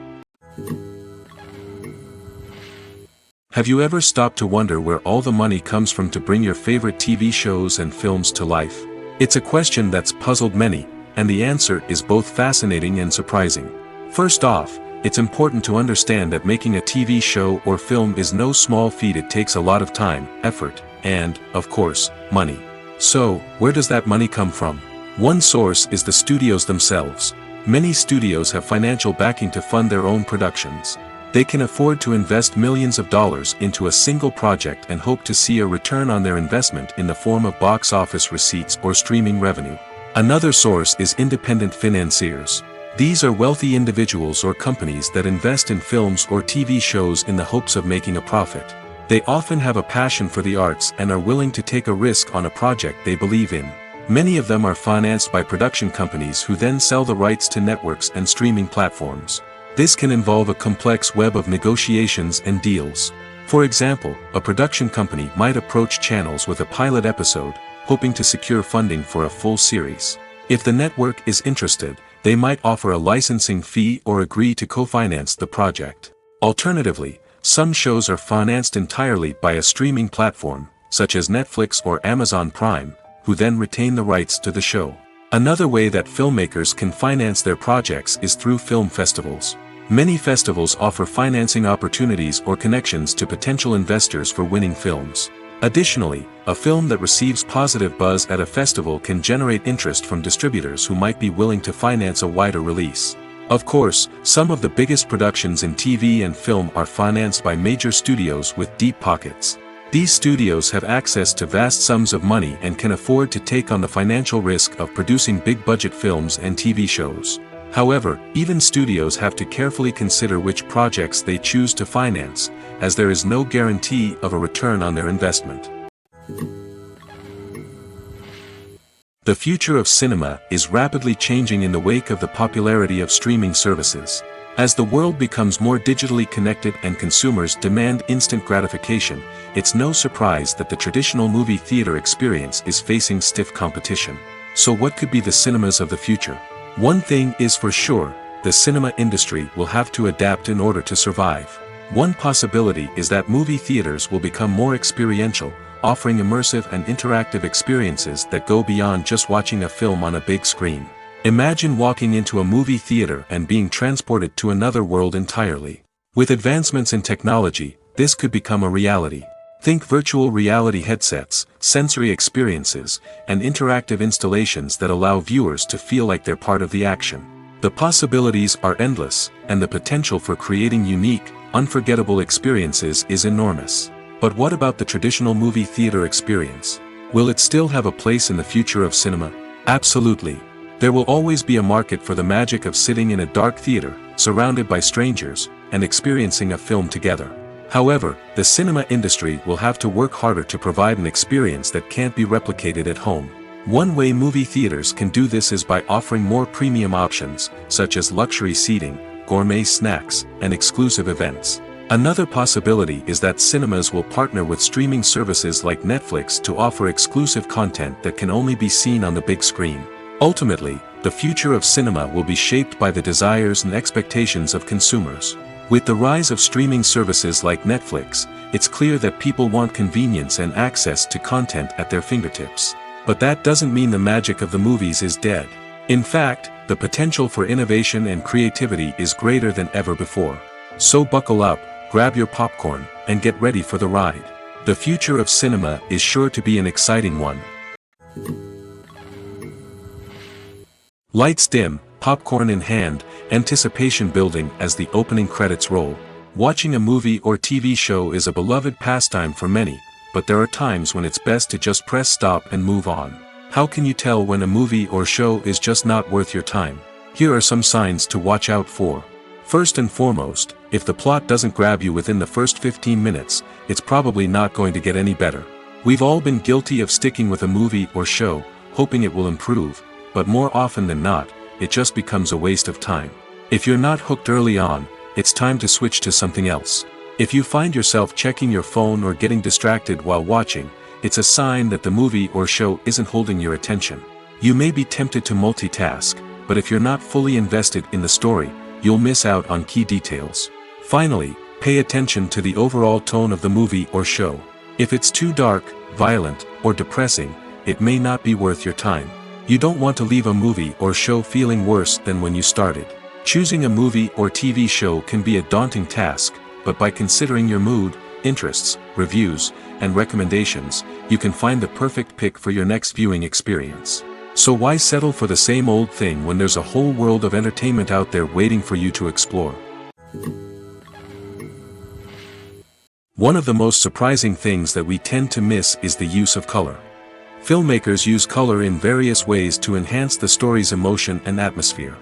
Have you ever stopped to wonder where all the money comes from to bring your favorite TV shows and films to life? It's a question that's puzzled many, and the answer is both fascinating and surprising. First off, it's important to understand that making a TV show or film is no small feat. It takes a lot of time, effort, and, of course, money. So, where does that money come from? One source is the studios themselves. Many studios have financial backing to fund their own productions. They can afford to invest millions of dollars into a single project and hope to see a return on their investment in the form of box office receipts or streaming revenue. Another source is independent financiers. These are wealthy individuals or companies that invest in films or TV shows in the hopes of making a profit. They often have a passion for the arts and are willing to take a risk on a project they believe in. Many of them are financed by production companies who then sell the rights to networks and streaming platforms. This can involve a complex web of negotiations and deals. For example, a production company might approach channels with a pilot episode, hoping to secure funding for a full series. If the network is interested, they might offer a licensing fee or agree to co-finance the project. Alternatively, some shows are financed entirely by a streaming platform, such as Netflix or Amazon Prime, who then retain the rights to the show. Another way that filmmakers can finance their projects is through film festivals. Many festivals offer financing opportunities or connections to potential investors for winning films. Additionally, a film that receives positive buzz at a festival can generate interest from distributors who might be willing to finance a wider release. Of course, some of the biggest productions in TV and film are financed by major studios with deep pockets. These studios have access to vast sums of money and can afford to take on the financial risk of producing big-budget films and TV shows. However, even studios have to carefully consider which projects they choose to finance, as there is no guarantee of a return on their investment. The future of cinema is rapidly changing in the wake of the popularity of streaming services. As the world becomes more digitally connected and consumers demand instant gratification, it's no surprise that the traditional movie theater experience is facing stiff competition. So what could be the cinemas of the future? One thing is for sure, the cinema industry will have to adapt in order to survive. One possibility is that movie theaters will become more experiential, offering immersive and interactive experiences that go beyond just watching a film on a big screen. Imagine walking into a movie theater and being transported to another world entirely. With advancements in technology, this could become a reality. Think virtual reality headsets, sensory experiences, and interactive installations that allow viewers to feel like they're part of the action. The possibilities are endless, and the potential for creating unique, unforgettable experiences is enormous. But what about the traditional movie theater experience? Will it still have a place in the future of cinema? Absolutely. There will always be a market for the magic of sitting in a dark theater, surrounded by strangers, and experiencing a film together. However, the cinema industry will have to work harder to provide an experience that can't be replicated at home. One way movie theaters can do this is by offering more premium options, such as luxury seating, gourmet snacks, and exclusive events. Another possibility is that cinemas will partner with streaming services like Netflix to offer exclusive content that can only be seen on the big screen. Ultimately, the future of cinema will be shaped by the desires and expectations of consumers. With the rise of streaming services like Netflix, it's clear that people want convenience and access to content at their fingertips. But that doesn't mean the magic of the movies is dead. In fact, the potential for innovation and creativity is greater than ever before. So buckle up, grab your popcorn, and get ready for the ride. The future of cinema is sure to be an exciting one. Lights dim, popcorn in hand, anticipation building as the opening credits roll. Watching a movie or TV show is a beloved pastime for many, but there are times when it's best to just press stop and move on. How can you tell when a movie or show is just not worth your time? Here are some signs to watch out for. First and foremost, if the plot doesn't grab you within the first 15 minutes, it's probably not going to get any better. We've all been guilty of sticking with a movie or show, hoping it will improve, but more often than not, it just becomes a waste of time. If you're not hooked early on, it's time to switch to something else. If you find yourself checking your phone or getting distracted while watching, it's a sign that the movie or show isn't holding your attention. You may be tempted to multitask, but if you're not fully invested in the story, you'll miss out on key details. Finally, pay attention to the overall tone of the movie or show. If it's too dark, violent, or depressing, it may not be worth your time. You don't want to leave a movie or show feeling worse than when you started. Choosing a movie or TV show can be a daunting task, but by considering your mood, interests, reviews, and recommendations, you can find the perfect pick for your next viewing experience. So why settle for the same old thing when there's a whole world of entertainment out there waiting for you to explore? One of the most surprising things that we tend to miss is the use of color. Filmmakers use color in various ways to enhance the story's emotion and atmosphere.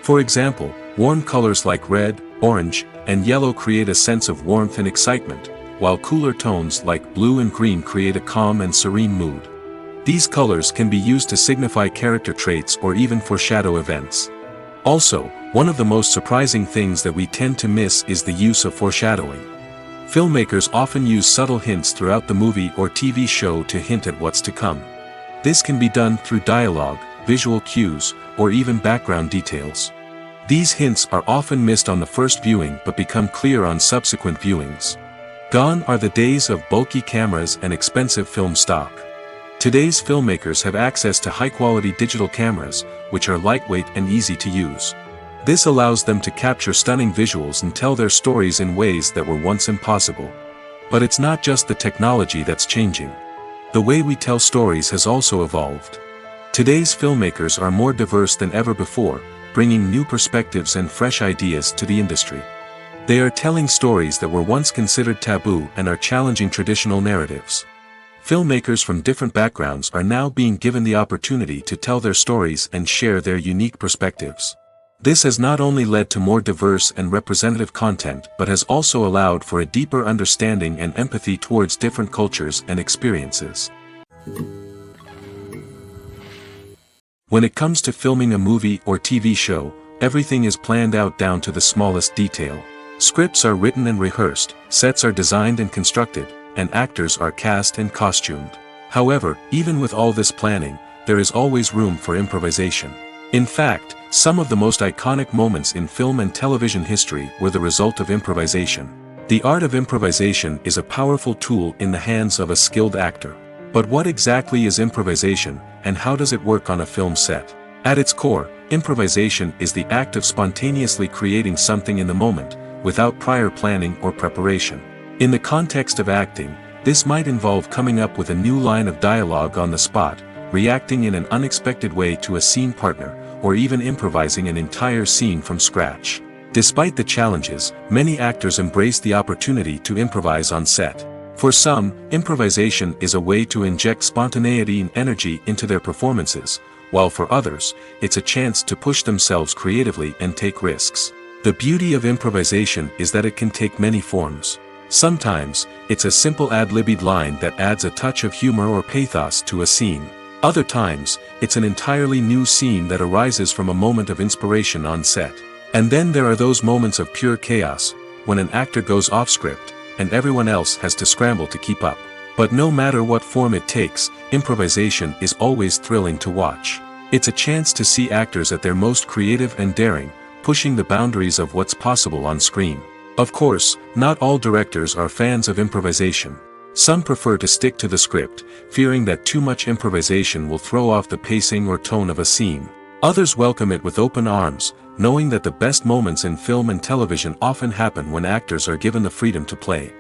For example, warm colors like red, orange, and yellow create a sense of warmth and excitement, while cooler tones like blue and green create a calm and serene mood. These colors can be used to signify character traits or even foreshadow events. Also, one of the most surprising things that we tend to miss is the use of foreshadowing. Filmmakers often use subtle hints throughout the movie or TV show to hint at what's to come. This can be done through dialogue, visual cues, or even background details. These hints are often missed on the first viewing but become clear on subsequent viewings. Gone are the days of bulky cameras and expensive film stock. Today's filmmakers have access to high-quality digital cameras, which are lightweight and easy to use. This allows them to capture stunning visuals and tell their stories in ways that were once impossible. But it's not just the technology that's changing. The way we tell stories has also evolved. Today's filmmakers are more diverse than ever before, bringing new perspectives and fresh ideas to the industry. They are telling stories that were once considered taboo and are challenging traditional narratives. Filmmakers from different backgrounds are now being given the opportunity to tell their stories and share their unique perspectives. This has not only led to more diverse and representative content but has also allowed for a deeper understanding and empathy towards different cultures and experiences. When it comes to filming a movie or TV show, everything is planned out down to the smallest detail. Scripts are written and rehearsed, sets are designed and constructed, and actors are cast and costumed. However, even with all this planning, there is always room for improvisation. In fact, some of the most iconic moments in film and television history were the result of improvisation. The art of improvisation is a powerful tool in the hands of a skilled actor. But what exactly is improvisation, and how does it work on a film set? At its core, improvisation is the act of spontaneously creating something in the moment, without prior planning or preparation. In the context of acting, this might involve coming up with a new line of dialogue on the spot, reacting in an unexpected way to a scene partner, or even improvising an entire scene from scratch. Despite the challenges, many actors embrace the opportunity to improvise on set. For some, improvisation is a way to inject spontaneity and energy into their performances, while for others, it's a chance to push themselves creatively and take risks. The beauty of improvisation is that it can take many forms. Sometimes, it's a simple ad-libbed line that adds a touch of humor or pathos to a scene. Other times, it's an entirely new scene that arises from a moment of inspiration on set. And then there are those moments of pure chaos, when an actor goes off script, and everyone else has to scramble to keep up. But no matter what form it takes, improvisation is always thrilling to watch. It's a chance to see actors at their most creative and daring, pushing the boundaries of what's possible on screen. Of course, not all directors are fans of improvisation. Some prefer to stick to the script, fearing that too much improvisation will throw off the pacing or tone of a scene. Others welcome it with open arms, knowing that the best moments in film and television often happen when actors are given the freedom to play.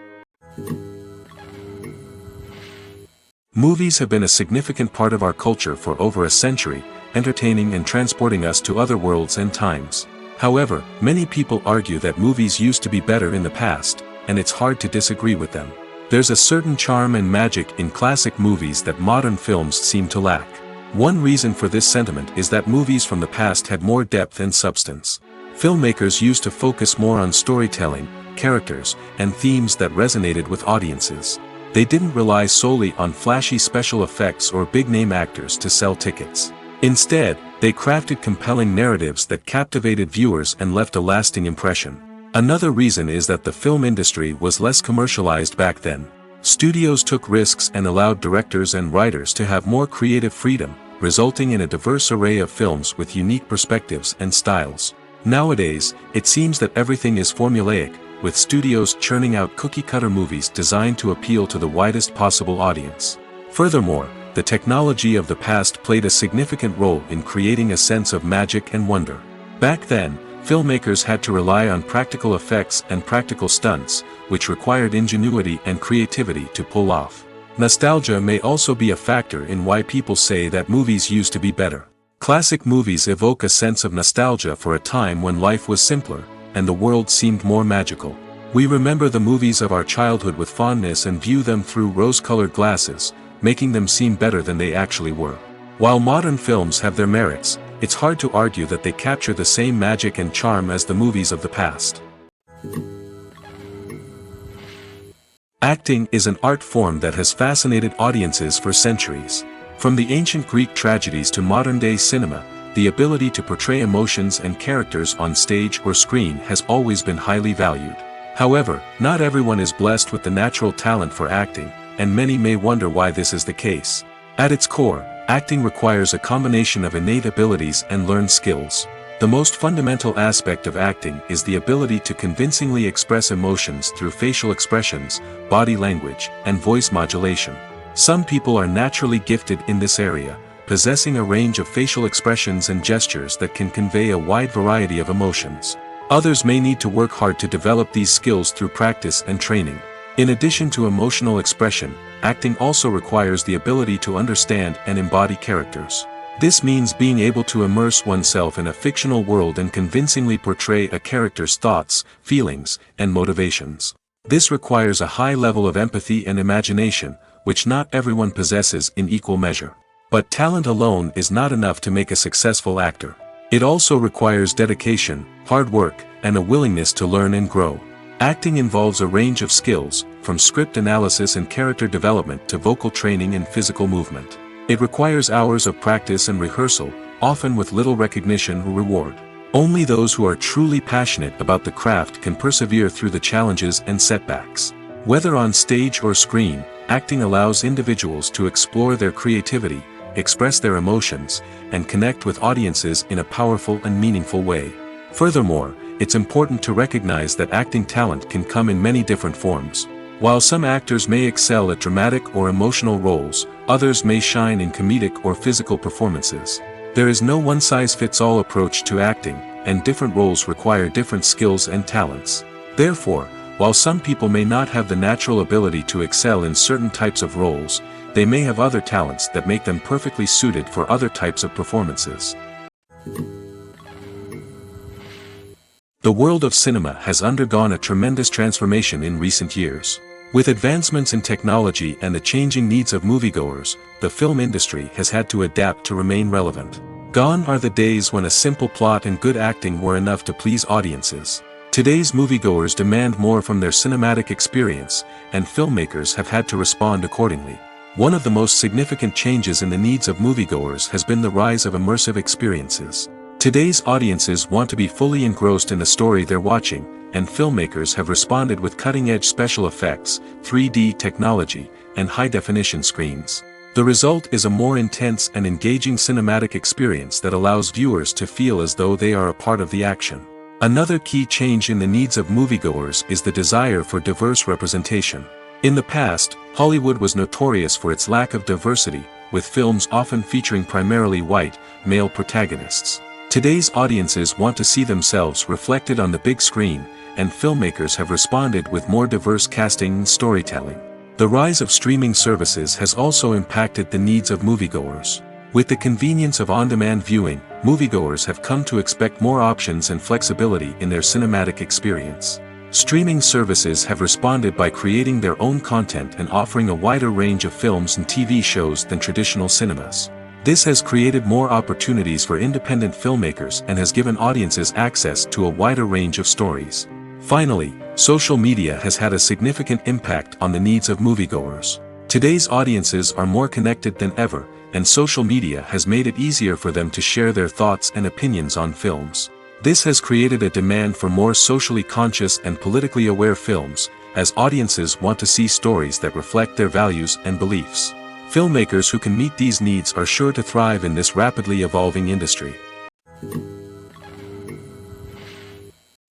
Movies have been a significant part of our culture for over a century, entertaining and transporting us to other worlds and times. However, many people argue that movies used to be better in the past, and it's hard to disagree with them. There's a certain charm and magic in classic movies that modern films seem to lack. One reason for this sentiment is that movies from the past had more depth and substance. Filmmakers used to focus more on storytelling, characters, and themes that resonated with audiences. They didn't rely solely on flashy special effects or big-name actors to sell tickets. Instead, they crafted compelling narratives that captivated viewers and left a lasting impression. Another reason is that the film industry was less commercialized back then. Studios took risks and allowed directors and writers to have more creative freedom, resulting in a diverse array of films with unique perspectives and styles. Nowadays, it seems that everything is formulaic, with studios churning out cookie-cutter movies designed to appeal to the widest possible audience. Furthermore, the technology of the past played a significant role in creating a sense of magic and wonder. Back then, filmmakers had to rely on practical effects and practical stunts, which required ingenuity and creativity to pull off. Nostalgia may also be a factor in why people say that movies used to be better. Classic movies evoke a sense of nostalgia for a time when life was simpler, and the world seemed more magical. We remember the movies of our childhood with fondness and view them through rose-colored glasses, making them seem better than they actually were. While modern films have their merits, it's hard to argue that they capture the same magic and charm as the movies of the past. Acting is an art form that has fascinated audiences for centuries. From the ancient Greek tragedies to modern-day cinema, the ability to portray emotions and characters on stage or screen has always been highly valued. However, not everyone is blessed with the natural talent for acting, and many may wonder why this is the case. At its core, acting requires a combination of innate abilities and learned skills. The most fundamental aspect of acting is the ability to convincingly express emotions through facial expressions, body language, and voice modulation. Some people are naturally gifted in this area, possessing a range of facial expressions and gestures that can convey a wide variety of emotions. Others may need to work hard to develop these skills through practice and training. In addition to emotional expression, acting also requires the ability to understand and embody characters. This means being able to immerse oneself in a fictional world and convincingly portray a character's thoughts, feelings, and motivations. This requires a high level of empathy and imagination, which not everyone possesses in equal measure. But talent alone is not enough to make a successful actor. It also requires dedication, hard work, and a willingness to learn and grow. Acting involves a range of skills, from script analysis and character development to vocal training and physical movement. It requires hours of practice and rehearsal, often with little recognition or reward. Only those who are truly passionate about the craft can persevere through the challenges and setbacks. Whether on stage or screen, acting allows individuals to explore their creativity, express their emotions, and connect with audiences in a powerful and meaningful way. Furthermore, it's important to recognize that acting talent can come in many different forms. While some actors may excel at dramatic or emotional roles, others may shine in comedic or physical performances. There is no one-size-fits-all approach to acting, and different roles require different skills and talents. Therefore, while some people may not have the natural ability to excel in certain types of roles, they may have other talents that make them perfectly suited for other types of performances. The world of cinema has undergone a tremendous transformation in recent years. With advancements in technology and the changing needs of moviegoers, the film industry has had to adapt to remain relevant. Gone are the days when a simple plot and good acting were enough to please audiences. Today's moviegoers demand more from their cinematic experience, and filmmakers have had to respond accordingly. One of the most significant changes in the needs of moviegoers has been the rise of immersive experiences. Today's audiences want to be fully engrossed in the story they're watching, and filmmakers have responded with cutting-edge special effects, 3D technology, and high-definition screens. The result is a more intense and engaging cinematic experience that allows viewers to feel as though they are a part of the action. Another key change in the needs of moviegoers is the desire for diverse representation. In the past, Hollywood was notorious for its lack of diversity, with films often featuring primarily white, male protagonists. Today's audiences want to see themselves reflected on the big screen, and filmmakers have responded with more diverse casting and storytelling. The rise of streaming services has also impacted the needs of moviegoers. With the convenience of on-demand viewing, moviegoers have come to expect more options and flexibility in their cinematic experience. Streaming services have responded by creating their own content and offering a wider range of films and TV shows than traditional cinemas. This has created more opportunities for independent filmmakers and has given audiences access to a wider range of stories. Finally, social media has had a significant impact on the needs of moviegoers. Today's audiences are more connected than ever, and social media has made it easier for them to share their thoughts and opinions on films. This has created a demand for more socially conscious and politically aware films, as audiences want to see stories that reflect their values and beliefs. Filmmakers who can meet these needs are sure to thrive in this rapidly evolving industry.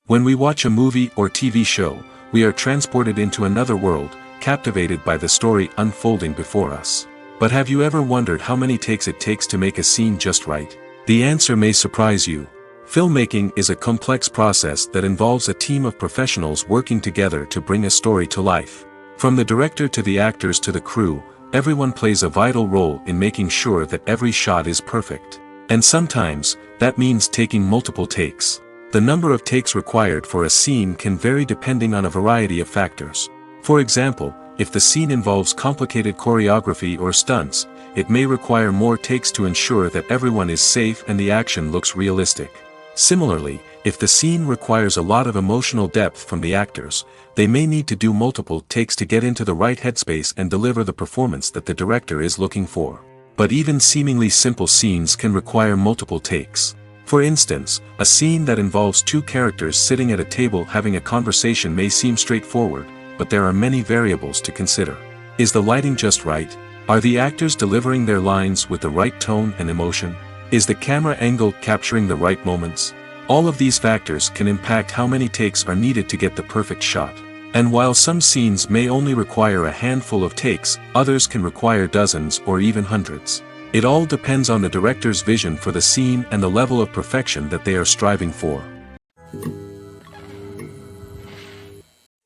When we watch a movie or TV show, we are transported into another world, captivated by the story unfolding before us. But have you ever wondered how many takes it takes to make a scene just right? The answer may surprise you. Filmmaking is a complex process that involves a team of professionals working together to bring a story to life. From the director to the actors to the crew, everyone plays a vital role in making sure that every shot is perfect. And sometimes, that means taking multiple takes. The number of takes required for a scene can vary depending on a variety of factors. For example, if the scene involves complicated choreography or stunts, it may require more takes to ensure that everyone is safe and the action looks realistic. Similarly, if the scene requires a lot of emotional depth from the actors, they may need to do multiple takes to get into the right headspace and deliver the performance that the director is looking for. But even seemingly simple scenes can require multiple takes. For instance, a scene that involves two characters sitting at a table having a conversation may seem straightforward, but there are many variables to consider. Is the lighting just right? Are the actors delivering their lines with the right tone and emotion? Is the camera angle capturing the right moments? All of these factors can impact how many takes are needed to get the perfect shot. And while some scenes may only require a handful of takes, others can require dozens or even hundreds. It all depends on the director's vision for the scene and the level of perfection that they are striving for.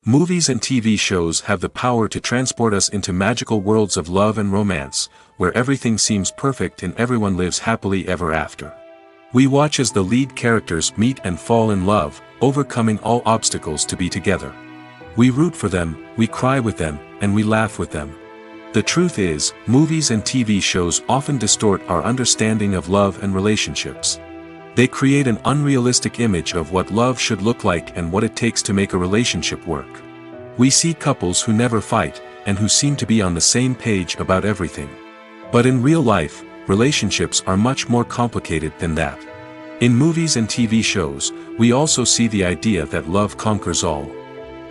Movies and TV shows have the power to transport us into magical worlds of love and romance, where everything seems perfect and everyone lives happily ever after. We watch as the lead characters meet and fall in love, overcoming all obstacles to be together. We root for them, we cry with them, and we laugh with them. The truth is, movies and TV shows often distort our understanding of love and relationships. They create an unrealistic image of what love should look like and what it takes to make a relationship work. We see couples who never fight, and who seem to be on the same page about everything. But in real life, relationships are much more complicated than that. In movies and TV shows, we also see the idea that love conquers all.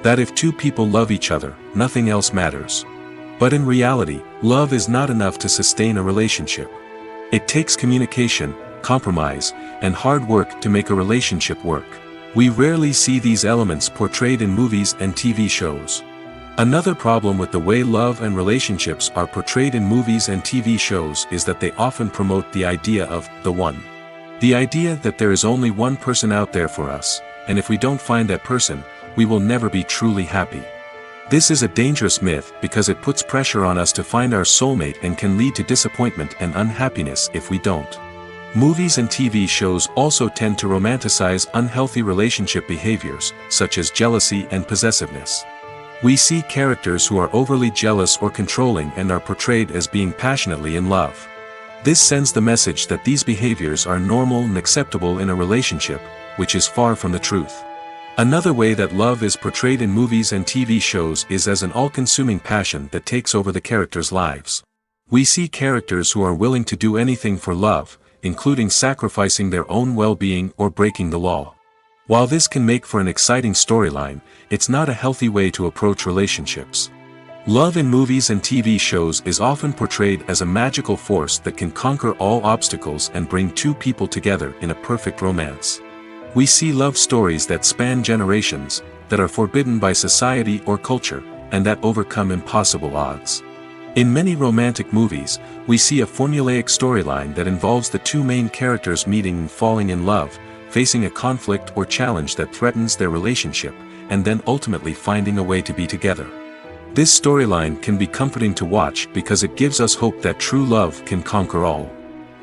That if two people love each other, nothing else matters. But in reality, love is not enough to sustain a relationship. It takes communication, compromise, and hard work to make a relationship work. We rarely see these elements portrayed in movies and TV shows. Another problem with the way love and relationships are portrayed in movies and TV shows is that they often promote the idea of the one. The idea that there is only one person out there for us, and if we don't find that person, we will never be truly happy. This is a dangerous myth because it puts pressure on us to find our soulmate and can lead to disappointment and unhappiness if we don't. Movies and TV shows also tend to romanticize unhealthy relationship behaviors, such as jealousy and possessiveness. We see characters who are overly jealous or controlling and are portrayed as being passionately in love. This sends the message that these behaviors are normal and acceptable in a relationship, which is far from the truth. Another way that love is portrayed in movies and TV shows is as an all-consuming passion that takes over the characters' lives. We see characters who are willing to do anything for love, including sacrificing their own well-being or breaking the law. While this can make for an exciting storyline, it's not a healthy way to approach relationships. Love in movies and TV shows is often portrayed as a magical force that can conquer all obstacles and bring two people together in a perfect romance. We see love stories that span generations, that are forbidden by society or culture, and that overcome impossible odds. In many romantic movies, we see a formulaic storyline that involves the two main characters meeting and falling in love, facing a conflict or challenge that threatens their relationship, and then ultimately finding a way to be together. This storyline can be comforting to watch because it gives us hope that true love can conquer all.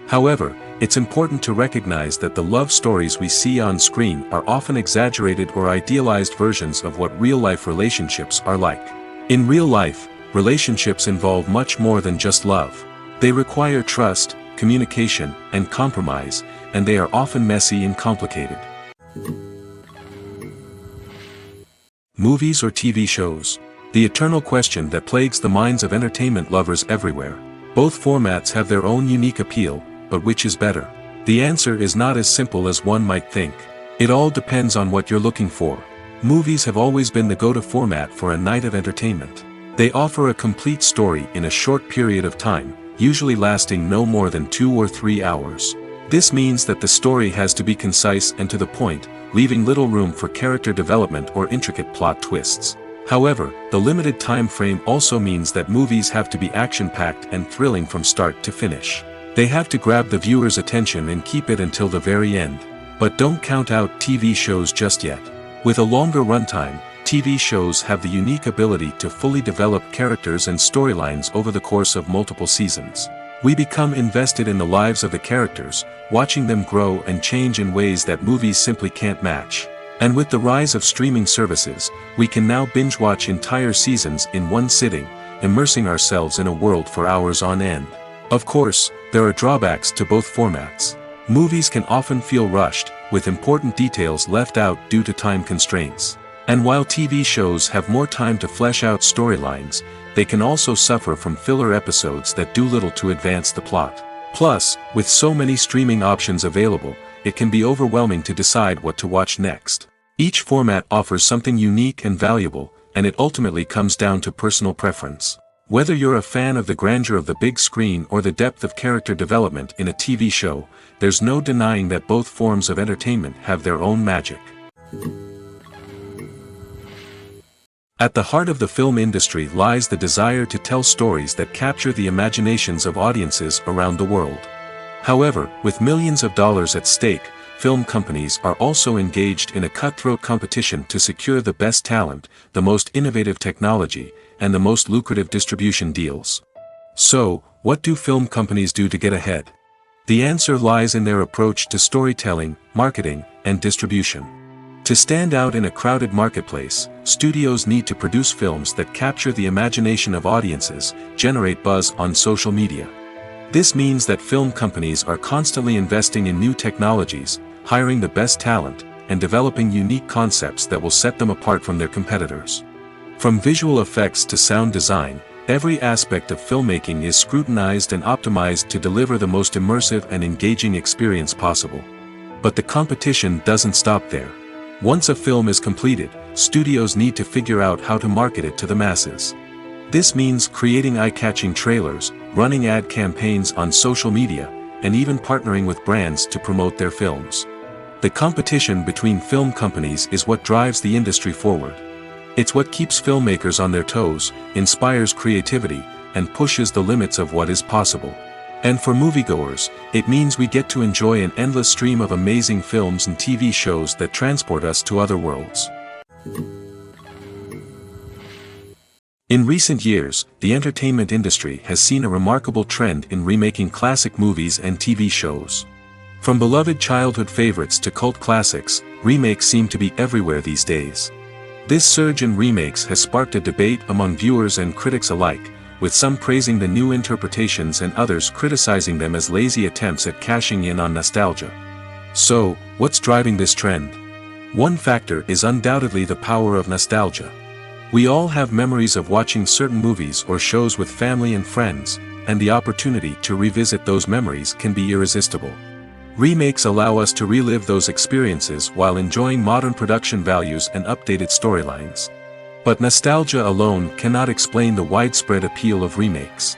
However, it's important to recognize that the love stories we see on screen are often exaggerated or idealized versions of what real-life relationships are like. In real life, relationships involve much more than just love. They require trust, communication, and compromise, and they are often messy and complicated. Movies or TV shows? The eternal question that plagues the minds of entertainment lovers everywhere. Both formats have their own unique appeal, but which is better? The answer is not as simple as one might think. It all depends on what you're looking for. Movies have always been the go-to format for a night of entertainment. They offer a complete story in a short period of time, usually lasting no more than 2 or 3 hours. This means that the story has to be concise and to the point, leaving little room for character development or intricate plot twists. However, the limited time frame also means that movies have to be action-packed and thrilling from start to finish. They have to grab the viewer's attention and keep it until the very end. But don't count out TV shows just yet. With a longer runtime, TV shows have the unique ability to fully develop characters and storylines over the course of multiple seasons. We become invested in the lives of the characters, watching them grow and change in ways that movies simply can't match. And with the rise of streaming services, we can now binge-watch entire seasons in one sitting, immersing ourselves in a world for hours on end. Of course, there are drawbacks to both formats. Movies can often feel rushed, with important details left out due to time constraints. And while TV shows have more time to flesh out storylines, they can also suffer from filler episodes that do little to advance the plot. Plus, with so many streaming options available, it can be overwhelming to decide what to watch next. Each format offers something unique and valuable, and it ultimately comes down to personal preference. Whether you're a fan of the grandeur of the big screen or the depth of character development in a TV show, there's no denying that both forms of entertainment have their own magic. At the heart of the film industry lies the desire to tell stories that capture the imaginations of audiences around the world. However, with millions of dollars at stake, film companies are also engaged in a cutthroat competition to secure the best talent, the most innovative technology, and the most lucrative distribution deals. So, what do film companies do to get ahead? The answer lies in their approach to storytelling, marketing, and distribution. To stand out in a crowded marketplace, studios need to produce films that capture the imagination of audiences, generate buzz on social media. This means that film companies are constantly investing in new technologies, hiring the best talent, and developing unique concepts that will set them apart from their competitors. From visual effects to sound design, every aspect of filmmaking is scrutinized and optimized to deliver the most immersive and engaging experience possible. But the competition doesn't stop there. Once a film is completed, studios need to figure out how to market it to the masses. This means creating eye-catching trailers, running ad campaigns on social media, and even partnering with brands to promote their films. The competition between film companies is what drives the industry forward. It's what keeps filmmakers on their toes, inspires creativity, and pushes the limits of what is possible. And for moviegoers, it means we get to enjoy an endless stream of amazing films and TV shows that transport us to other worlds. In recent years, the entertainment industry has seen a remarkable trend in remaking classic movies and TV shows. From beloved childhood favorites to cult classics, remakes seem to be everywhere these days. This surge in remakes has sparked a debate among viewers and critics alike, with some praising the new interpretations and others criticizing them as lazy attempts at cashing in on nostalgia. So, what's driving this trend? One factor is undoubtedly the power of nostalgia. We all have memories of watching certain movies or shows with family and friends, and the opportunity to revisit those memories can be irresistible. Remakes allow us to relive those experiences while enjoying modern production values and updated storylines. But nostalgia alone cannot explain the widespread appeal of remakes.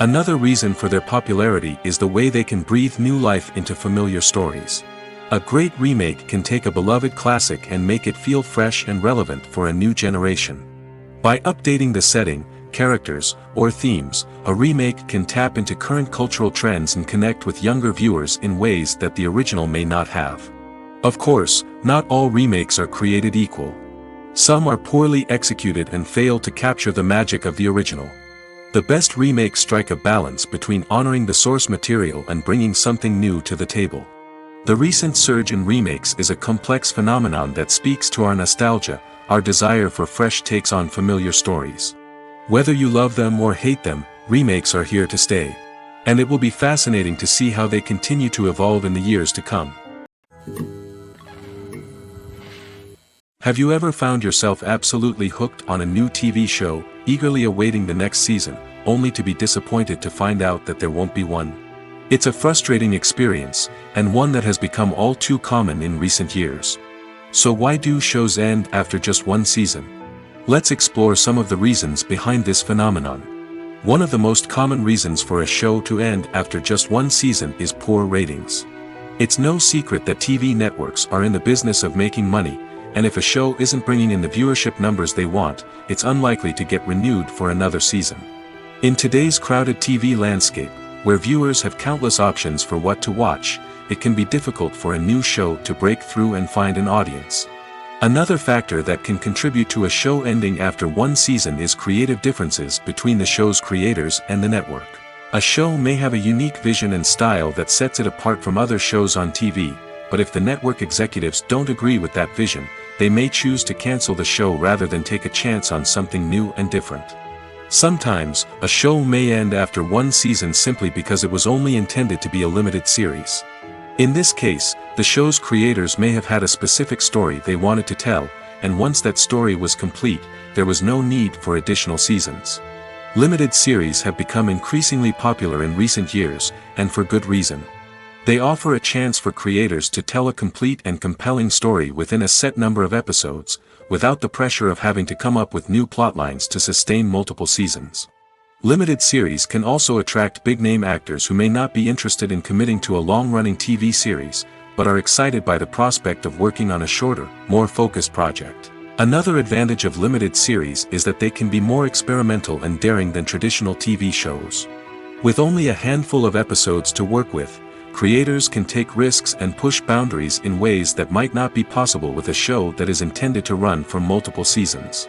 Another reason for their popularity is the way they can breathe new life into familiar stories. A great remake can take a beloved classic and make it feel fresh and relevant for a new generation. By updating the setting, characters, or themes, a remake can tap into current cultural trends and connect with younger viewers in ways that the original may not have. Of course, not all remakes are created equal. Some are poorly executed and fail to capture the magic of the original. The best remakes strike a balance between honoring the source material and bringing something new to the table. The recent surge in remakes is a complex phenomenon that speaks to our nostalgia, our desire for fresh takes on familiar stories. Whether you love them or hate them, remakes are here to stay. And it will be fascinating to see how they continue to evolve in the years to come. Have you ever found yourself absolutely hooked on a new TV show, eagerly awaiting the next season, only to be disappointed to find out that there won't be one? It's a frustrating experience, and one that has become all too common in recent years. So why do shows end after just one season? Let's explore some of the reasons behind this phenomenon. One of the most common reasons for a show to end after just one season is poor ratings. It's no secret that TV networks are in the business of making money, and if a show isn't bringing in the viewership numbers they want, it's unlikely to get renewed for another season. In today's crowded TV landscape, where viewers have countless options for what to watch, it can be difficult for a new show to break through and find an audience. Another factor that can contribute to a show ending after one season is creative differences between the show's creators and the network. A show may have a unique vision and style that sets it apart from other shows on TV, but if the network executives don't agree with that vision, they may choose to cancel the show rather than take a chance on something new and different. Sometimes, a show may end after one season simply because it was only intended to be a limited series. In this case, the show's creators may have had a specific story they wanted to tell, and once that story was complete, there was no need for additional seasons. Limited series have become increasingly popular in recent years, and for good reason. They offer a chance for creators to tell a complete and compelling story within a set number of episodes, without the pressure of having to come up with new plotlines to sustain multiple seasons. Limited series can also attract big-name actors who may not be interested in committing to a long-running TV series, but are excited by the prospect of working on a shorter, more focused project. Another advantage of limited series is that they can be more experimental and daring than traditional TV shows. With only a handful of episodes to work with, creators can take risks and push boundaries in ways that might not be possible with a show that is intended to run for multiple seasons.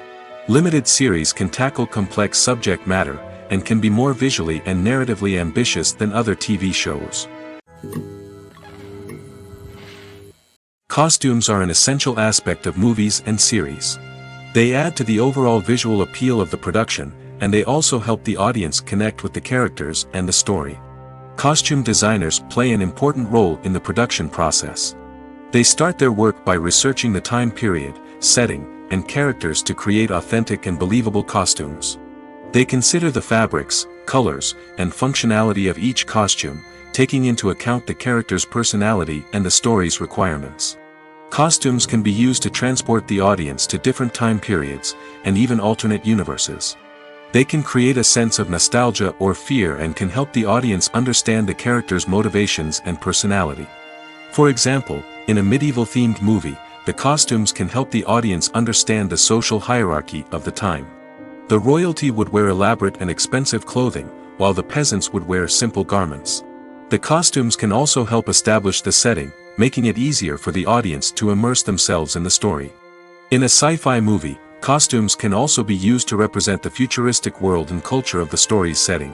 Limited series can tackle complex subject matter, and can be more visually and narratively ambitious than other TV shows. Costumes are an essential aspect of movies and series. They add to the overall visual appeal of the production, and they also help the audience connect with the characters and the story. Costume designers play an important role in the production process. They start their work by researching the time period, setting, and characters to create authentic and believable costumes. They consider the fabrics, colors, and functionality of each costume, taking into account the character's personality and the story's requirements. Costumes can be used to transport the audience to different time periods, and even alternate universes. They can create a sense of nostalgia or fear and can help the audience understand the character's motivations and personality. For example, in a medieval-themed movie, the costumes can help the audience understand the social hierarchy of the time. The royalty would wear elaborate and expensive clothing, while the peasants would wear simple garments. The costumes can also help establish the setting, making it easier for the audience to immerse themselves in the story. In a sci-fi movie, costumes can also be used to represent the futuristic world and culture of the story's setting.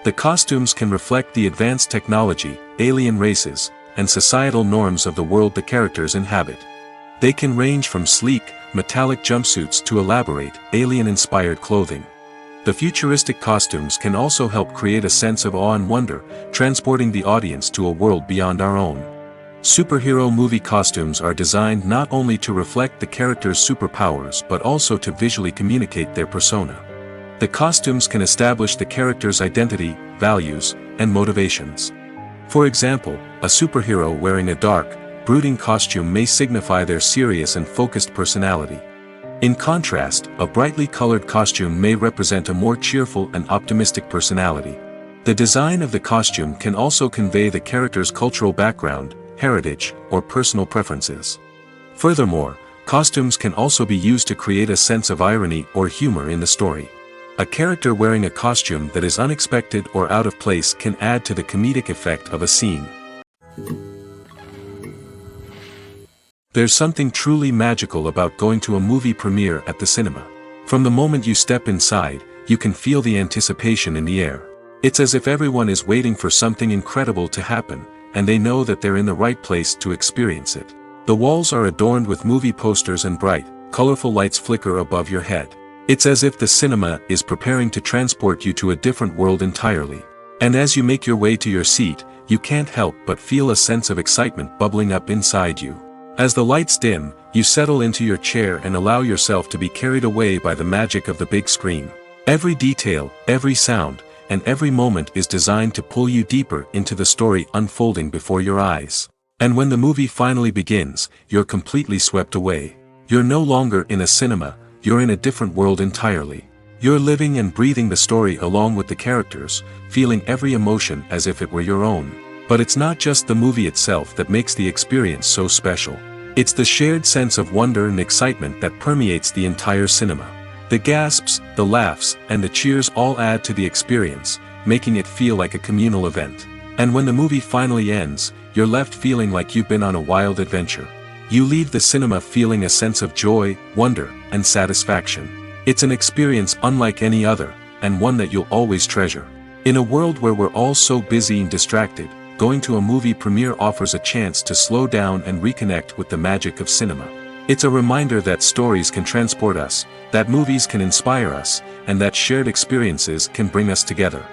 The costumes can reflect the advanced technology, alien races, and societal norms of the world the characters inhabit. They can range from sleek, metallic jumpsuits to elaborate, alien-inspired clothing. The futuristic costumes can also help create a sense of awe and wonder, transporting the audience to a world beyond our own. Superhero movie costumes are designed not only to reflect the character's superpowers but also to visually communicate their persona. The costumes can establish the character's identity, values, and motivations. For example, a superhero wearing a dark, brooding costume may signify their serious and focused personality. In contrast, a brightly colored costume may represent a more cheerful and optimistic personality. The design of the costume can also convey the character's cultural background, heritage, or personal preferences. Furthermore, costumes can also be used to create a sense of irony or humor in the story. A character wearing a costume that is unexpected or out of place can add to the comedic effect of a scene. There's something truly magical about going to a movie premiere at the cinema. From the moment you step inside, you can feel the anticipation in the air. It's as if everyone is waiting for something incredible to happen, and they know that they're in the right place to experience it. The walls are adorned with movie posters and bright, colorful lights flicker above your head. It's as if the cinema is preparing to transport you to a different world entirely. And as you make your way to your seat, you can't help but feel a sense of excitement bubbling up inside you. As the lights dim, you settle into your chair and allow yourself to be carried away by the magic of the big screen. Every detail, every sound, and every moment is designed to pull you deeper into the story unfolding before your eyes. And when the movie finally begins, you're completely swept away. You're no longer in a cinema, you're in a different world entirely. You're living and breathing the story along with the characters, feeling every emotion as if it were your own. But it's not just the movie itself that makes the experience so special. It's the shared sense of wonder and excitement that permeates the entire cinema. The gasps, the laughs, and the cheers all add to the experience, making it feel like a communal event. And when the movie finally ends, you're left feeling like you've been on a wild adventure. You leave the cinema feeling a sense of joy, wonder, and satisfaction. It's an experience unlike any other, and one that you'll always treasure. In a world where we're all so busy and distracted, going to a movie premiere offers a chance to slow down and reconnect with the magic of cinema. It's a reminder that stories can transport us, that movies can inspire us, and that shared experiences can bring us together.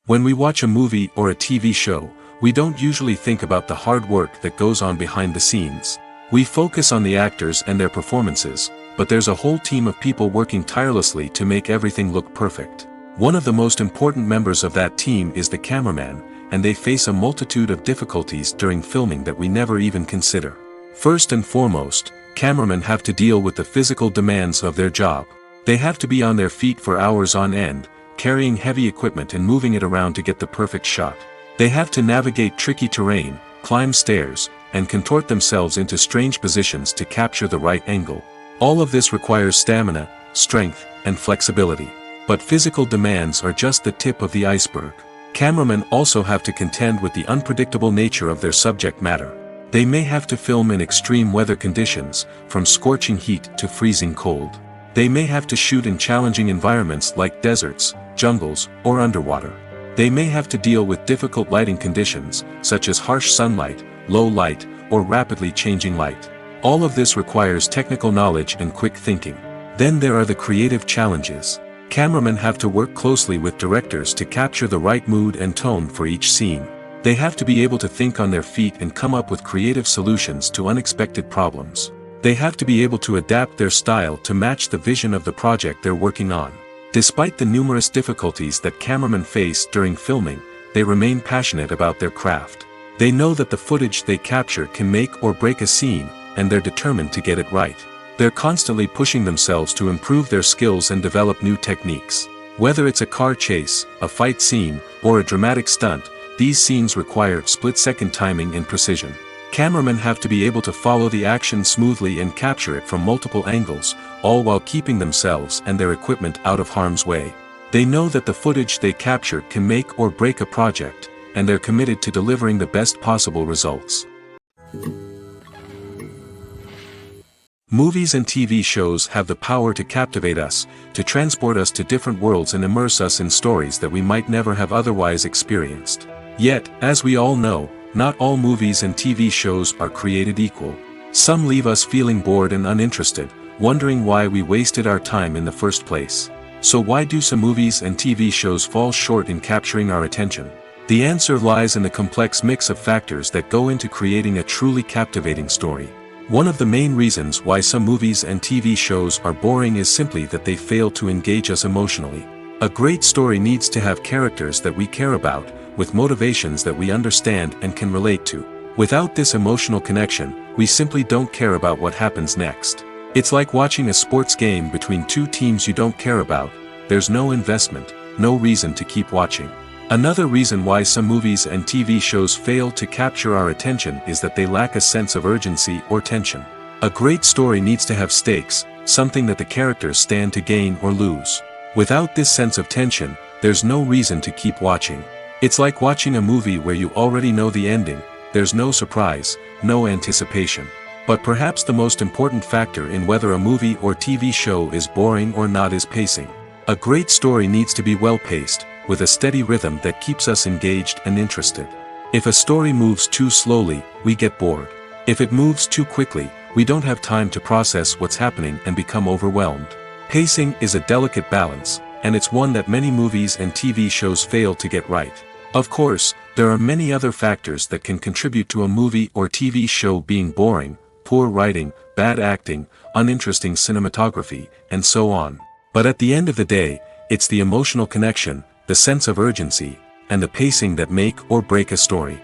When we watch a movie or a TV show, we don't usually think about the hard work that goes on behind the scenes. We focus on the actors and their performances, but there's a whole team of people working tirelessly to make everything look perfect. One of the most important members of that team is the cameraman, and they face a multitude of difficulties during filming that we never even consider. First and foremost, cameramen have to deal with the physical demands of their job. They have to be on their feet for hours on end, carrying heavy equipment and moving it around to get the perfect shot. They have to navigate tricky terrain, climb stairs, and contort themselves into strange positions to capture the right angle. All of this requires stamina, strength, and flexibility. But physical demands are just the tip of the iceberg. Cameramen also have to contend with the unpredictable nature of their subject matter. They may have to film in extreme weather conditions, from scorching heat to freezing cold. They may have to shoot in challenging environments like deserts, jungles, or underwater. They may have to deal with difficult lighting conditions, such as harsh sunlight, low light, or rapidly changing light. All of this requires technical knowledge and quick thinking. Then there are the creative challenges. Cameramen have to work closely with directors to capture the right mood and tone for each scene. They have to be able to think on their feet and come up with creative solutions to unexpected problems. They have to be able to adapt their style to match the vision of the project they're working on. Despite the numerous difficulties that cameramen face during filming, they remain passionate about their craft. They know that the footage they capture can make or break a scene, and they're determined to get it right. They're constantly pushing themselves to improve their skills and develop new techniques. Whether it's a car chase, a fight scene, or a dramatic stunt, these scenes require split-second timing and precision. Cameramen have to be able to follow the action smoothly and capture it from multiple angles, all while keeping themselves and their equipment out of harm's way. They know that the footage they capture can make or break a project, and they're committed to delivering the best possible results. Movies and TV shows have the power to captivate us, to transport us to different worlds and immerse us in stories that we might never have otherwise experienced. Yet, as we all know, not all movies and TV shows are created equal. Some leave us feeling bored and uninterested, wondering why we wasted our time in the first place. So why do some movies and TV shows fall short in capturing our attention? The answer lies in the complex mix of factors that go into creating a truly captivating story. One of the main reasons why some movies and TV shows are boring is simply that they fail to engage us emotionally. A great story needs to have characters that we care about, with motivations that we understand and can relate to. Without this emotional connection, we simply don't care about what happens next. It's like watching a sports game between two teams you don't care about. There's no investment, no reason to keep watching. Another reason why some movies and TV shows fail to capture our attention is that they lack a sense of urgency or tension. A great story needs to have stakes, something that the characters stand to gain or lose. Without this sense of tension, there's no reason to keep watching. It's like watching a movie where you already know the ending. There's no surprise, no anticipation. But perhaps the most important factor in whether a movie or TV show is boring or not is pacing. A great story needs to be well-paced, with a steady rhythm that keeps us engaged and interested. If a story moves too slowly, we get bored. If it moves too quickly, we don't have time to process what's happening and become overwhelmed. Pacing is a delicate balance, and it's one that many movies and TV shows fail to get right. Of course, there are many other factors that can contribute to a movie or TV show being boring: poor writing, bad acting, uninteresting cinematography, and so on. But at the end of the day, it's the emotional connection, the sense of urgency, and the pacing that make or break a story.